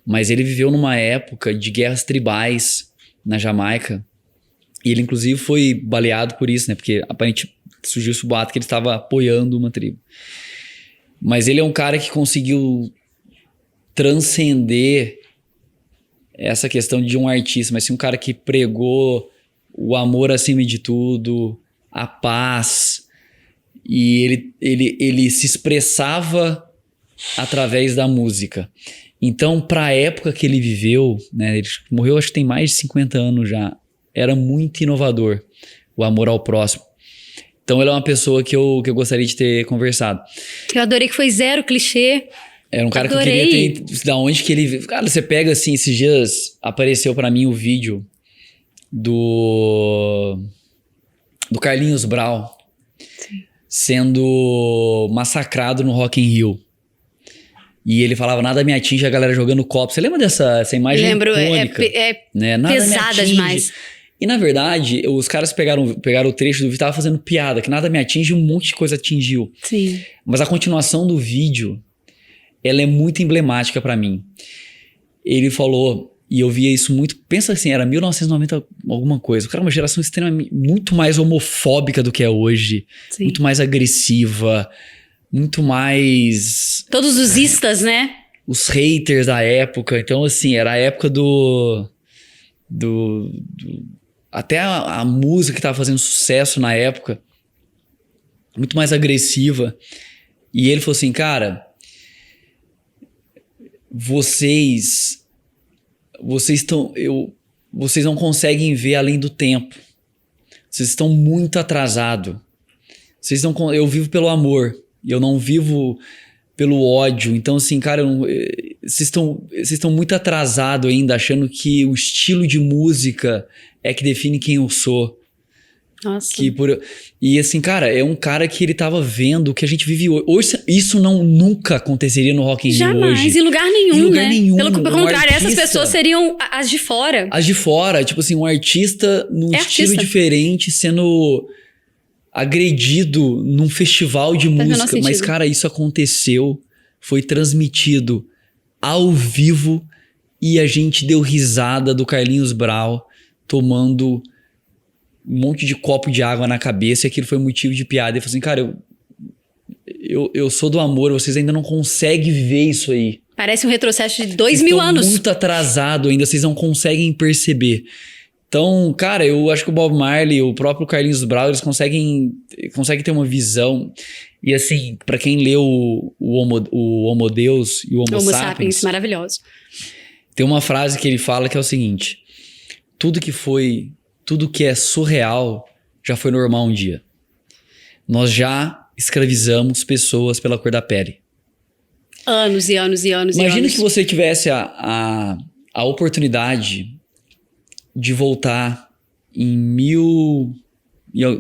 Mas ele viveu numa época de guerras tribais na Jamaica e ele, inclusive, foi baleado por isso, né? Porque aparentemente surgiu esse boato que ele estava apoiando uma tribo. Mas ele é um cara que conseguiu transcender essa questão de um artista, mas sim um cara que pregou o amor acima de tudo, a paz, e ele se expressava através da música. Então, para a época que ele viveu, né, ele morreu acho que tem mais de 50 anos já, era muito inovador o amor ao próximo. Então, ele é uma pessoa que eu gostaria de ter conversado. Eu adorei que foi zero clichê. Era um cara que eu queria ter... Da onde que ele... Cara, você pega assim, esses dias apareceu pra mim o vídeo do Carlinhos Brau sendo massacrado no Rock in Rio. E ele falava, nada me atinge, a galera jogando copo. Você lembra dessa imagem icônica? Né? Nada pesada demais. E na verdade, os caras pegaram o trecho do vídeo e estavam fazendo piada, que nada me atinge, um monte de coisa atingiu. Sim. Mas a continuação do vídeo, ela é muito emblemática pra mim. Ele falou, e eu via isso muito, pensa assim, era 1990 alguma coisa. O cara é uma geração extremamente, muito mais homofóbica do que é hoje. Sim. Muito mais agressiva, muito mais... Todos os istas, né? Os haters da época. Então, assim, era a época até a música que tava fazendo sucesso na época muito mais agressiva. E ele falou assim, cara, vocês não conseguem ver além do tempo. Vocês estão muito atrasados. Eu vivo pelo amor, eu não vivo pelo ódio. Então, assim, cara, vocês estão muito atrasados ainda, achando que o estilo de música é que define quem eu sou. Nossa. E assim, cara, é um cara que ele tava vendo o que a gente vive hoje. Hoje isso nunca aconteceria no Rock in Rio hoje. Jamais, em lugar nenhum, em lugar né? nenhum. Pelo contrário, essas Artista, pessoas seriam as de fora. As de fora, tipo assim, um artista num estilo diferente sendo agredido num festival de música. Mas, cara, isso aconteceu, foi transmitido ao vivo e a gente deu risada do Carlinhos Brau tomando um monte de copo de água na cabeça e aquilo foi motivo de piada. Ele falou assim, cara, eu sou do amor, vocês ainda não conseguem viver isso aí. Parece um retrocesso de 2.000 anos. Muito atrasado ainda, vocês não conseguem perceber. Então, cara, eu acho que o Bob Marley, o próprio Carlinhos Brau, eles conseguem ter uma visão. E assim, pra quem leu o Homo Deus e o Homo Sapiens, maravilhoso. Tem uma frase que ele fala que é o seguinte: tudo que é surreal já foi normal um dia. Nós já escravizamos pessoas pela cor da pele. Anos e anos e anos. Imagina que você tivesse a oportunidade de voltar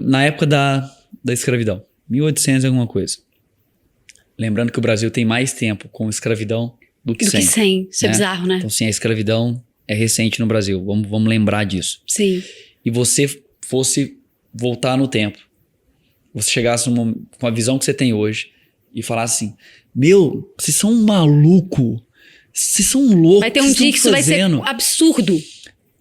na época da escravidão, 1800 e alguma coisa. Lembrando que o Brasil tem mais tempo com escravidão do que sem. Isso é bizarro, né? Então, sim, a escravidão é recente no Brasil. Vamos lembrar disso. Sim. E você fosse voltar no tempo, você chegasse com a visão que você tem hoje e falasse assim, meu, vocês são um maluco, vocês são loucos. Vai ter um dia que isso vai ser absurdo.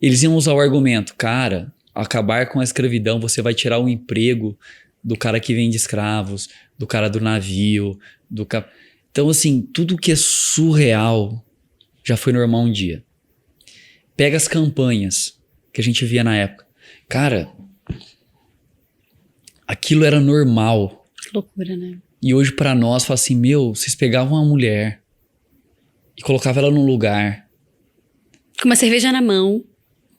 Eles iam usar o argumento, cara, acabar com a escravidão, você vai tirar o emprego do cara que vende escravos, do cara do navio, Então, assim, tudo que é surreal já foi normal um dia. Pega as campanhas que a gente via na época. Cara, aquilo era normal. Que loucura, né? E hoje pra nós, fala assim, meu, vocês pegavam uma mulher e colocavam ela num lugar... com uma cerveja na mão.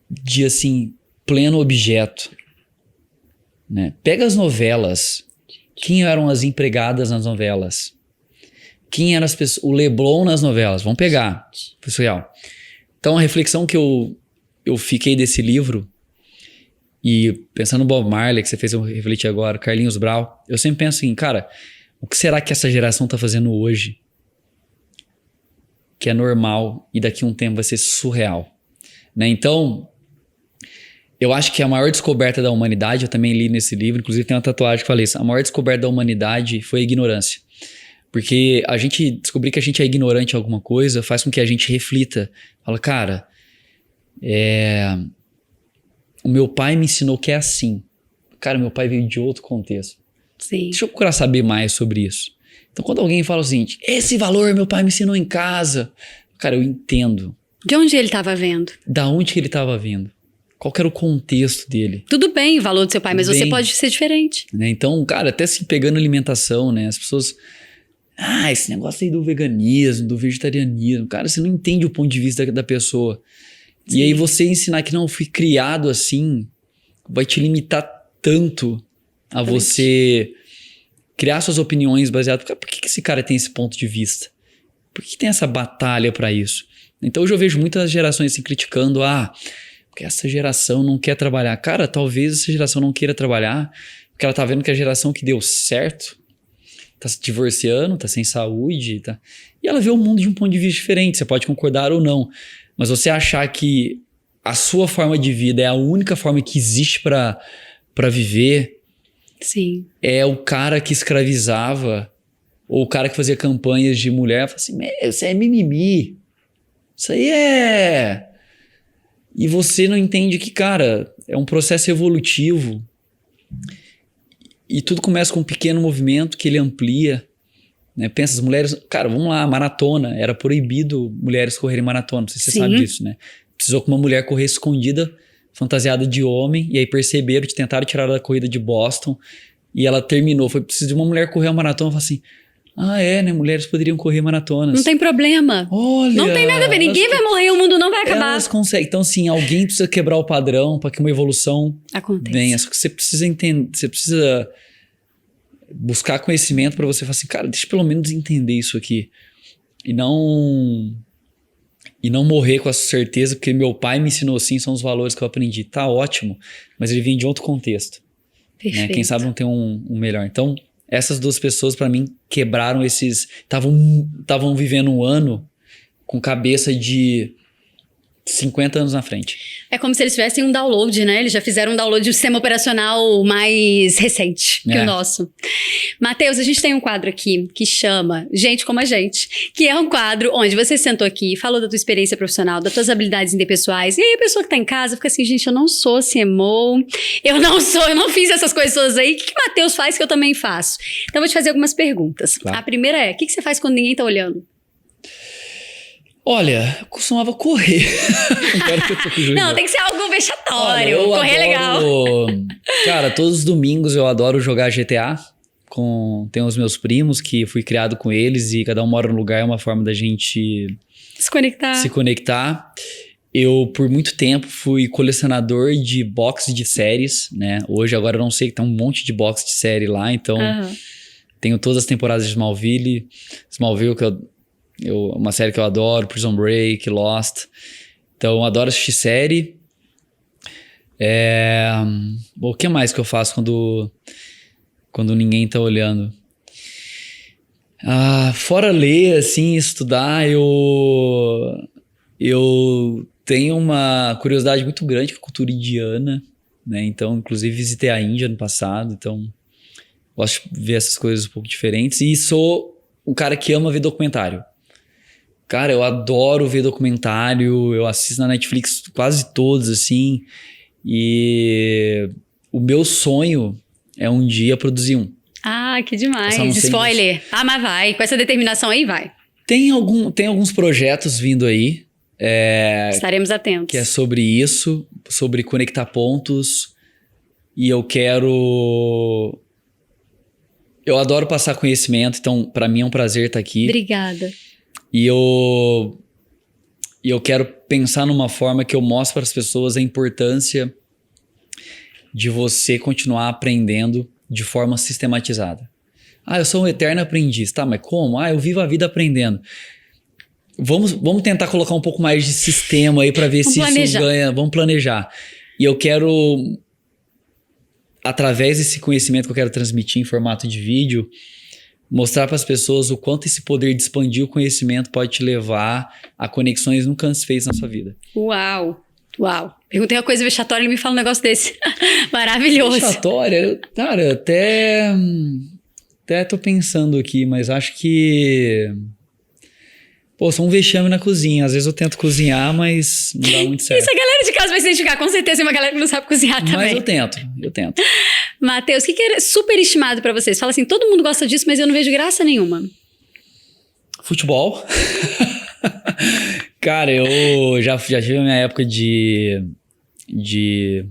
De, assim, pleno objeto. Né? Pega as novelas. Quem eram as empregadas nas novelas? Quem eram as pessoas... O Leblon nas novelas. Vamos pegar, pessoal. Então, a reflexão que eu fiquei desse livro... E pensando no Bob Marley, que você fez eu refletir agora, Carlinhos Brau, eu sempre penso assim, cara, o que será que essa geração tá fazendo hoje que é normal e daqui a um tempo vai ser surreal? Né? Então, eu acho que a maior descoberta da humanidade, eu também li nesse livro, inclusive tem uma tatuagem que fala isso, a maior descoberta da humanidade foi a ignorância. Porque a gente descobrir que a gente é ignorante em alguma coisa faz com que a gente reflita. Fala, cara, o meu pai me ensinou que é assim. Cara, meu pai veio de outro contexto. Sim. Deixa eu procurar saber mais sobre isso. Então, quando alguém fala o seguinte, esse valor meu pai me ensinou em casa. Cara, eu entendo. De onde ele estava vendo? Da onde que ele estava vindo? Qual que era o contexto dele? Tudo bem o valor do seu pai, mas você pode ser diferente. Né? Então, cara, até se pegando alimentação, né? As pessoas... esse negócio aí do veganismo, do vegetarianismo. Cara, você não entende o ponto de vista da pessoa. Sim. E aí você ensinar que não, fui criado assim, vai te limitar tanto a você criar suas opiniões baseadas... Por que esse cara tem esse ponto de vista? Por que tem essa batalha pra isso? Então hoje eu vejo muitas gerações assim criticando, porque essa geração não quer trabalhar. Cara, talvez essa geração não queira trabalhar porque ela tá vendo que a geração que deu certo tá se divorciando, tá sem saúde, e ela vê o mundo de um ponto de vista diferente. Você pode concordar ou não. Mas você achar que a sua forma de vida é a única forma que existe pra viver... Sim. É o cara que escravizava, ou o cara que fazia campanhas de mulher, fala assim, isso é mimimi. Isso aí é... E você não entende que, cara, é um processo evolutivo. E tudo começa com um pequeno movimento que ele amplia. Né? Pensa, as mulheres... Cara, vamos lá, maratona. Era proibido mulheres correrem maratona. Não sei se você sabe disso, né? Precisou que uma mulher corresse escondida, fantasiada de homem. E aí perceberam, tentaram tirar ela da corrida de Boston. E ela terminou, foi preciso de uma mulher correr a maratona. Eu falei assim, né? Mulheres poderiam correr maratonas. Não tem problema. Olha, não tem nada a ver, ninguém vai morrer, o mundo não vai acabar. Elas conseguem. Então, assim, alguém precisa quebrar o padrão para que uma evolução venha. Só que você precisa entender, você precisa buscar conhecimento para você falar assim, cara, deixa eu pelo menos entender isso aqui. E não morrer com essa certeza, porque meu pai me ensinou assim, são os valores que eu aprendi. Tá ótimo, mas ele vem de outro contexto. Perfeito. Né? Quem sabe não tem um melhor. Então, essas duas pessoas, para mim, quebraram esses... Estavam vivendo um ano com cabeça de 50 anos na frente. É como se eles tivessem um download, né? Eles já fizeram um download de um sistema operacional mais recente que o nosso. Matheus, a gente tem um quadro aqui que chama Gente Como a Gente, que é um quadro onde você sentou aqui, falou da tua experiência profissional, das tuas habilidades interpessoais, e aí a pessoa que tá em casa fica assim, gente, eu não sou CMO, eu não fiz essas coisas todas aí, o que o Matheus faz que eu também faço? Então eu vou te fazer algumas perguntas. Claro. A primeira é, o que você faz quando ninguém tá olhando? Olha, eu costumava correr. Não, tem que ser algo vexatório. Olha, correr é legal. Cara, todos os domingos eu adoro jogar GTA. Tem os meus primos que fui criado com eles e cada um mora num lugar, é uma forma da gente se conectar. Eu, por muito tempo, fui colecionador de box de séries, né? Hoje, agora eu não sei, que tem um monte de box de série lá, então tenho todas as temporadas de Smallville, que uma série que eu adoro, Prison Break, Lost. Então, eu adoro assistir série. O que mais que eu faço quando ninguém tá olhando? Fora ler, assim, estudar, eu tenho uma curiosidade muito grande com a cultura indiana, né? Então, inclusive, visitei a Índia no passado, então gosto de ver essas coisas um pouco diferentes. E sou um cara que ama ver documentário. Cara, eu adoro ver documentário, eu assisto na Netflix quase todos, assim, e o meu sonho é um dia produzir um. Que demais. Spoiler. Mas vai. Com essa determinação aí, vai. Tem alguns projetos vindo aí. Estaremos atentos. Que é sobre isso, sobre conectar pontos. E eu adoro passar conhecimento, então para mim é um prazer estar aqui. Obrigada. E eu quero pensar numa forma que eu mostre para as pessoas a importância de você continuar aprendendo de forma sistematizada. Eu sou um eterno aprendiz. Tá, mas como? Eu vivo a vida aprendendo. Vamos tentar colocar um pouco mais de sistema aí para ver se isso ganha. Vamos planejar. E eu quero, através desse conhecimento que eu quero transmitir em formato de vídeo, mostrar para as pessoas o quanto esse poder de expandir o conhecimento pode te levar a conexões nunca antes feitas na sua vida. Uau! Perguntei uma coisa vexatória e ele me fala um negócio desse. Maravilhoso. Vexatória? Cara, até tô pensando aqui, mas acho que... sou um vexame na cozinha. Às vezes eu tento cozinhar, mas não dá muito certo. Isso a galera de casa vai se identificar, com certeza. Tem uma galera que não sabe cozinhar também. Mas eu tento. Matheus, o que é super estimado pra vocês? Fala assim, todo mundo gosta disso, mas eu não vejo graça nenhuma. Futebol. Cara, eu já tive a minha época de ir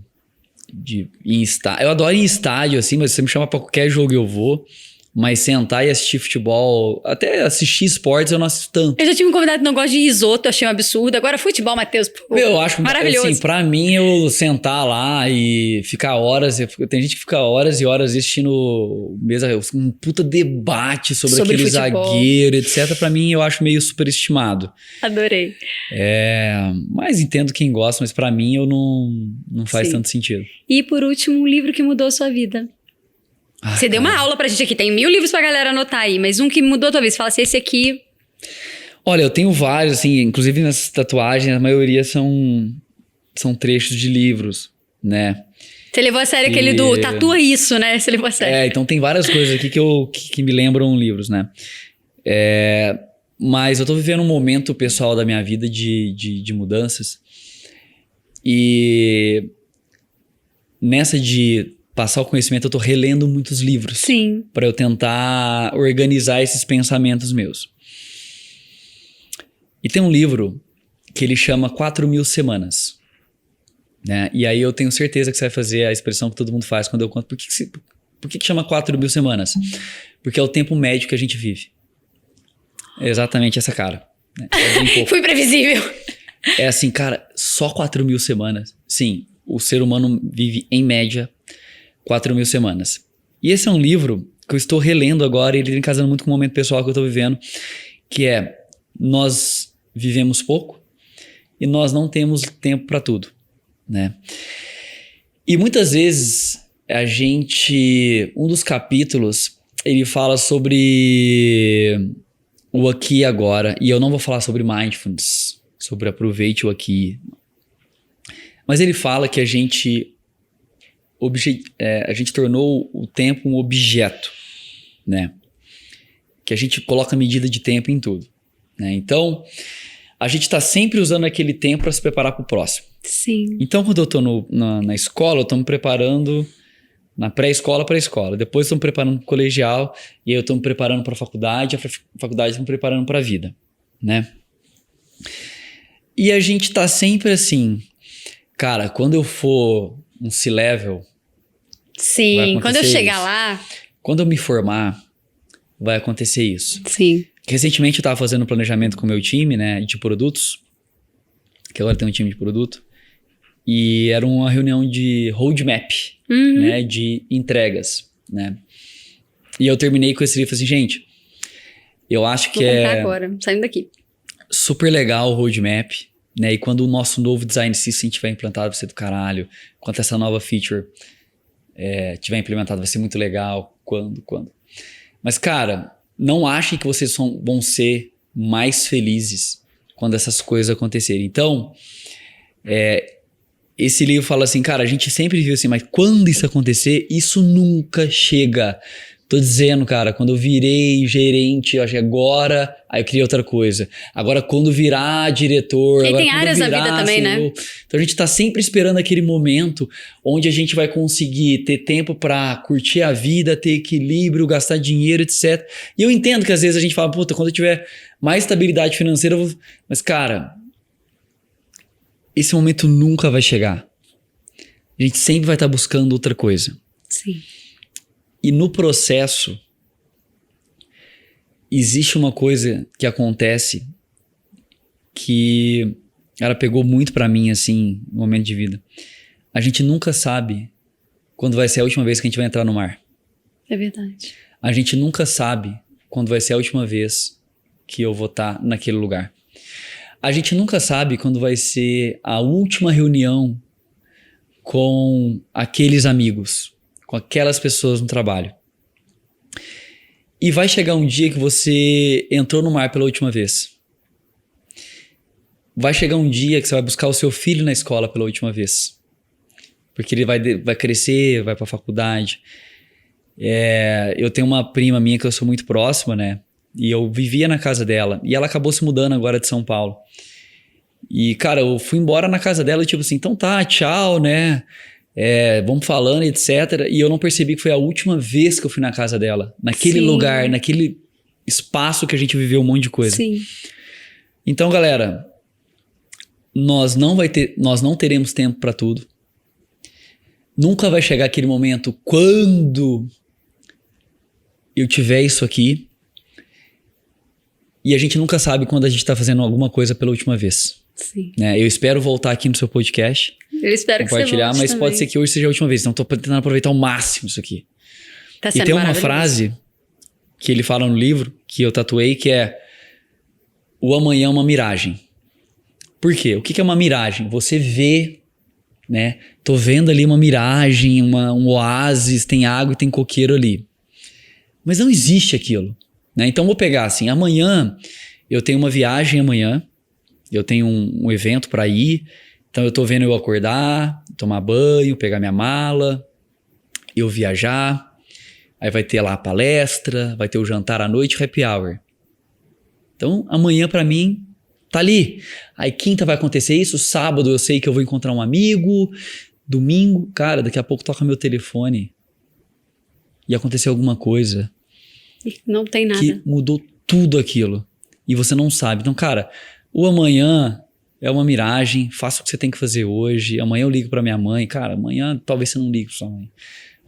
em estádio. Eu adoro ir em estádio, assim, mas se você me chama pra qualquer jogo eu vou. Mas sentar e assistir futebol, até assistir esportes eu não assisto tanto. Eu já tive um convidado que não gosta de risoto, achei um absurdo. Agora futebol, Matheus, eu acho maravilhoso. Assim, pra mim, eu sentar lá e ficar horas... Tem gente que fica horas e horas assistindo um puta debate sobre aquele futebol, zagueiro, etc. Pra mim, eu acho meio superestimado. Adorei. Mas entendo quem gosta, mas pra mim, não faz tanto sentido. E por último, um livro que mudou a sua vida. Você deu uma aula pra gente aqui, tem 1000 livros pra galera anotar aí, mas um que mudou a tua vida, você fala assim, esse aqui... Olha, eu tenho vários, assim, inclusive nessas tatuagens, a maioria são trechos de livros, né? Você levou a sério aquele do tatua isso, né? Você levou a sério. Então tem várias coisas aqui que me lembram livros, né? Mas eu tô vivendo um momento pessoal da minha vida de mudanças e nessa de passar o conhecimento, eu tô relendo muitos livros. Sim. Para eu tentar organizar esses pensamentos meus. E tem um livro que ele chama 4.000 Semanas. Né? E aí eu tenho certeza que você vai fazer a expressão que todo mundo faz quando eu conto. Por que chama 4.000 semanas? Porque é o tempo médio que a gente vive. É exatamente essa cara. Né? Fui previsível. É assim, cara, só 4.000 semanas. Sim, o ser humano vive, em média, 4.000 semanas. E esse é um livro que eu estou relendo agora, e ele vem casando muito com o momento pessoal que eu estou vivendo, que é: nós vivemos pouco e nós não temos tempo para tudo, né? E muitas vezes um dos capítulos, ele fala sobre o aqui e agora, e eu não vou falar sobre mindfulness, sobre aproveite o aqui, mas ele fala que a gente tornou o tempo um objeto, né? Que a gente coloca medida de tempo em tudo, né? Então, a gente está sempre usando aquele tempo para se preparar para o próximo. Sim. Então, quando eu estou na escola, eu estou me preparando na pré-escola para a escola. Depois estou me preparando para o colegial, e aí eu estou me preparando para a faculdade, faculdade está me preparando para a vida, né? E a gente está sempre assim, cara, quando eu for um C-level, sim, quando eu chegar lá... Quando eu me formar, vai acontecer isso. Sim. Recentemente eu estava fazendo um planejamento com o meu time, né, de produtos, que agora tem um time de produto, e era uma reunião de roadmap, né, de entregas, né. E eu terminei com esse livro assim, gente, eu acho que vou comprar agora, saindo daqui. Super legal o roadmap, né, e quando o nosso novo design system tiver implantado, vai ser do caralho. Quando essa nova feature tiver implementada, vai ser muito legal. Quando? Mas, cara, não achem que vocês vão ser mais felizes quando essas coisas acontecerem. Então, esse livro fala assim, cara, a gente sempre viu assim, mas quando isso acontecer, isso nunca chega. Tô dizendo, cara, quando eu virei gerente, eu acho que agora, aí eu queria outra coisa. Agora, quando virar diretor... E tem áreas da vida também, né? Então, a gente tá sempre esperando aquele momento onde a gente vai conseguir ter tempo pra curtir a vida, ter equilíbrio, gastar dinheiro, etc. E eu entendo que às vezes a gente fala, puta, quando eu tiver mais estabilidade financeira, eu vou... Mas, cara, esse momento nunca vai chegar. A gente sempre vai estar buscando outra coisa. Sim. E no processo, existe uma coisa que acontece que ela pegou muito pra mim, assim, no momento de vida. A gente nunca sabe quando vai ser a última vez que a gente vai entrar no mar. É verdade. A gente nunca sabe quando vai ser a última vez que eu vou estar naquele lugar. A gente nunca sabe quando vai ser a última reunião com aqueles amigos, com aquelas pessoas no trabalho. E vai chegar um dia que você entrou no mar pela última vez. Vai chegar um dia que você vai buscar o seu filho na escola pela última vez. Porque ele vai crescer, vai pra faculdade. Eu tenho uma prima minha que eu sou muito próxima, né? E eu vivia na casa dela. E ela acabou se mudando agora de São Paulo. E, cara, eu fui embora na casa dela, tipo assim, então tá, tchau, né? Vamos falando, etc. E eu não percebi que foi a última vez que eu fui na casa dela. Naquele Sim. lugar, naquele espaço que a gente viveu um monte de coisa. Sim. Então, galera, nós não teremos tempo pra tudo. Nunca vai chegar aquele momento quando eu tiver isso aqui. E a gente nunca sabe quando a gente tá fazendo alguma coisa pela última vez. Sim. Né? Eu espero voltar aqui no seu podcast. Eu espero que você compartilhar, volte mas também. pode ser que hoje seja a última vez. Então, tô tentando aproveitar ao máximo isso aqui. Tá E sendo tem uma maravilhoso. frase que ele fala no livro, que eu tatuei, que é: o amanhã é uma miragem. Por quê? O que é uma miragem? Você vê, né? Tô vendo ali uma miragem, um oásis, tem água e tem coqueiro ali. Mas não existe aquilo, né? Então, vou pegar assim, amanhã eu tenho uma viagem amanhã, eu tenho um evento para ir, então eu tô vendo eu acordar, tomar banho, pegar minha mala, eu viajar, aí vai ter lá a palestra, vai ter o jantar à noite, happy hour. Então amanhã para mim tá ali. Aí quinta vai acontecer isso, sábado eu sei que eu vou encontrar um amigo, domingo, cara, daqui a pouco toca meu telefone e aconteceu alguma coisa Não tem nada. que mudou tudo aquilo e você não sabe. Então, cara, o amanhã é uma miragem, faça o que você tem que fazer hoje. Amanhã eu ligo pra minha mãe. Cara, amanhã talvez você não ligue pra sua mãe.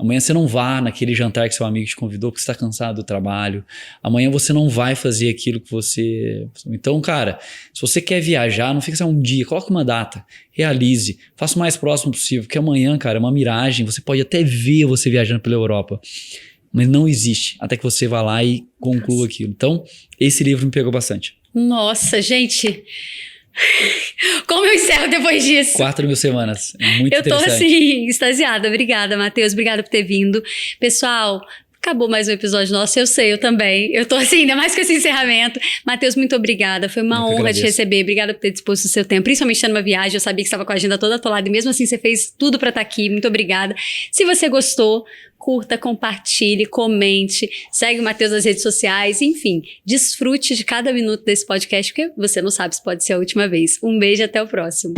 Amanhã você não vá naquele jantar que seu amigo te convidou porque você está cansado do trabalho. Amanhã você não vai fazer aquilo que você... Então, cara, se você quer viajar, não fica só um dia, coloca uma data, realize, faça o mais próximo possível, porque amanhã, cara, é uma miragem, você pode até ver você viajando pela Europa, mas não existe até que você vá lá e conclua aquilo. Então, esse livro me pegou bastante. Nossa, gente... Como eu encerro depois disso? 4.000 semanas. Muito eu tô interessante. assim, extasiada. Obrigada, Matheus. Obrigada por ter vindo. Pessoal, acabou mais um episódio nosso. Eu sei, eu também. Eu tô assim, ainda mais com esse encerramento. Matheus, muito obrigada. Foi uma honra te receber. Obrigada por ter disposto o seu tempo, principalmente numa viagem. Eu sabia que você estava com a agenda toda atolada e mesmo assim você fez tudo pra estar aqui. Muito obrigada. Se você gostou, curta, compartilhe, comente, segue o Matheus nas redes sociais, enfim, desfrute de cada minuto desse podcast, porque você não sabe se pode ser a última vez. Um beijo e até o próximo.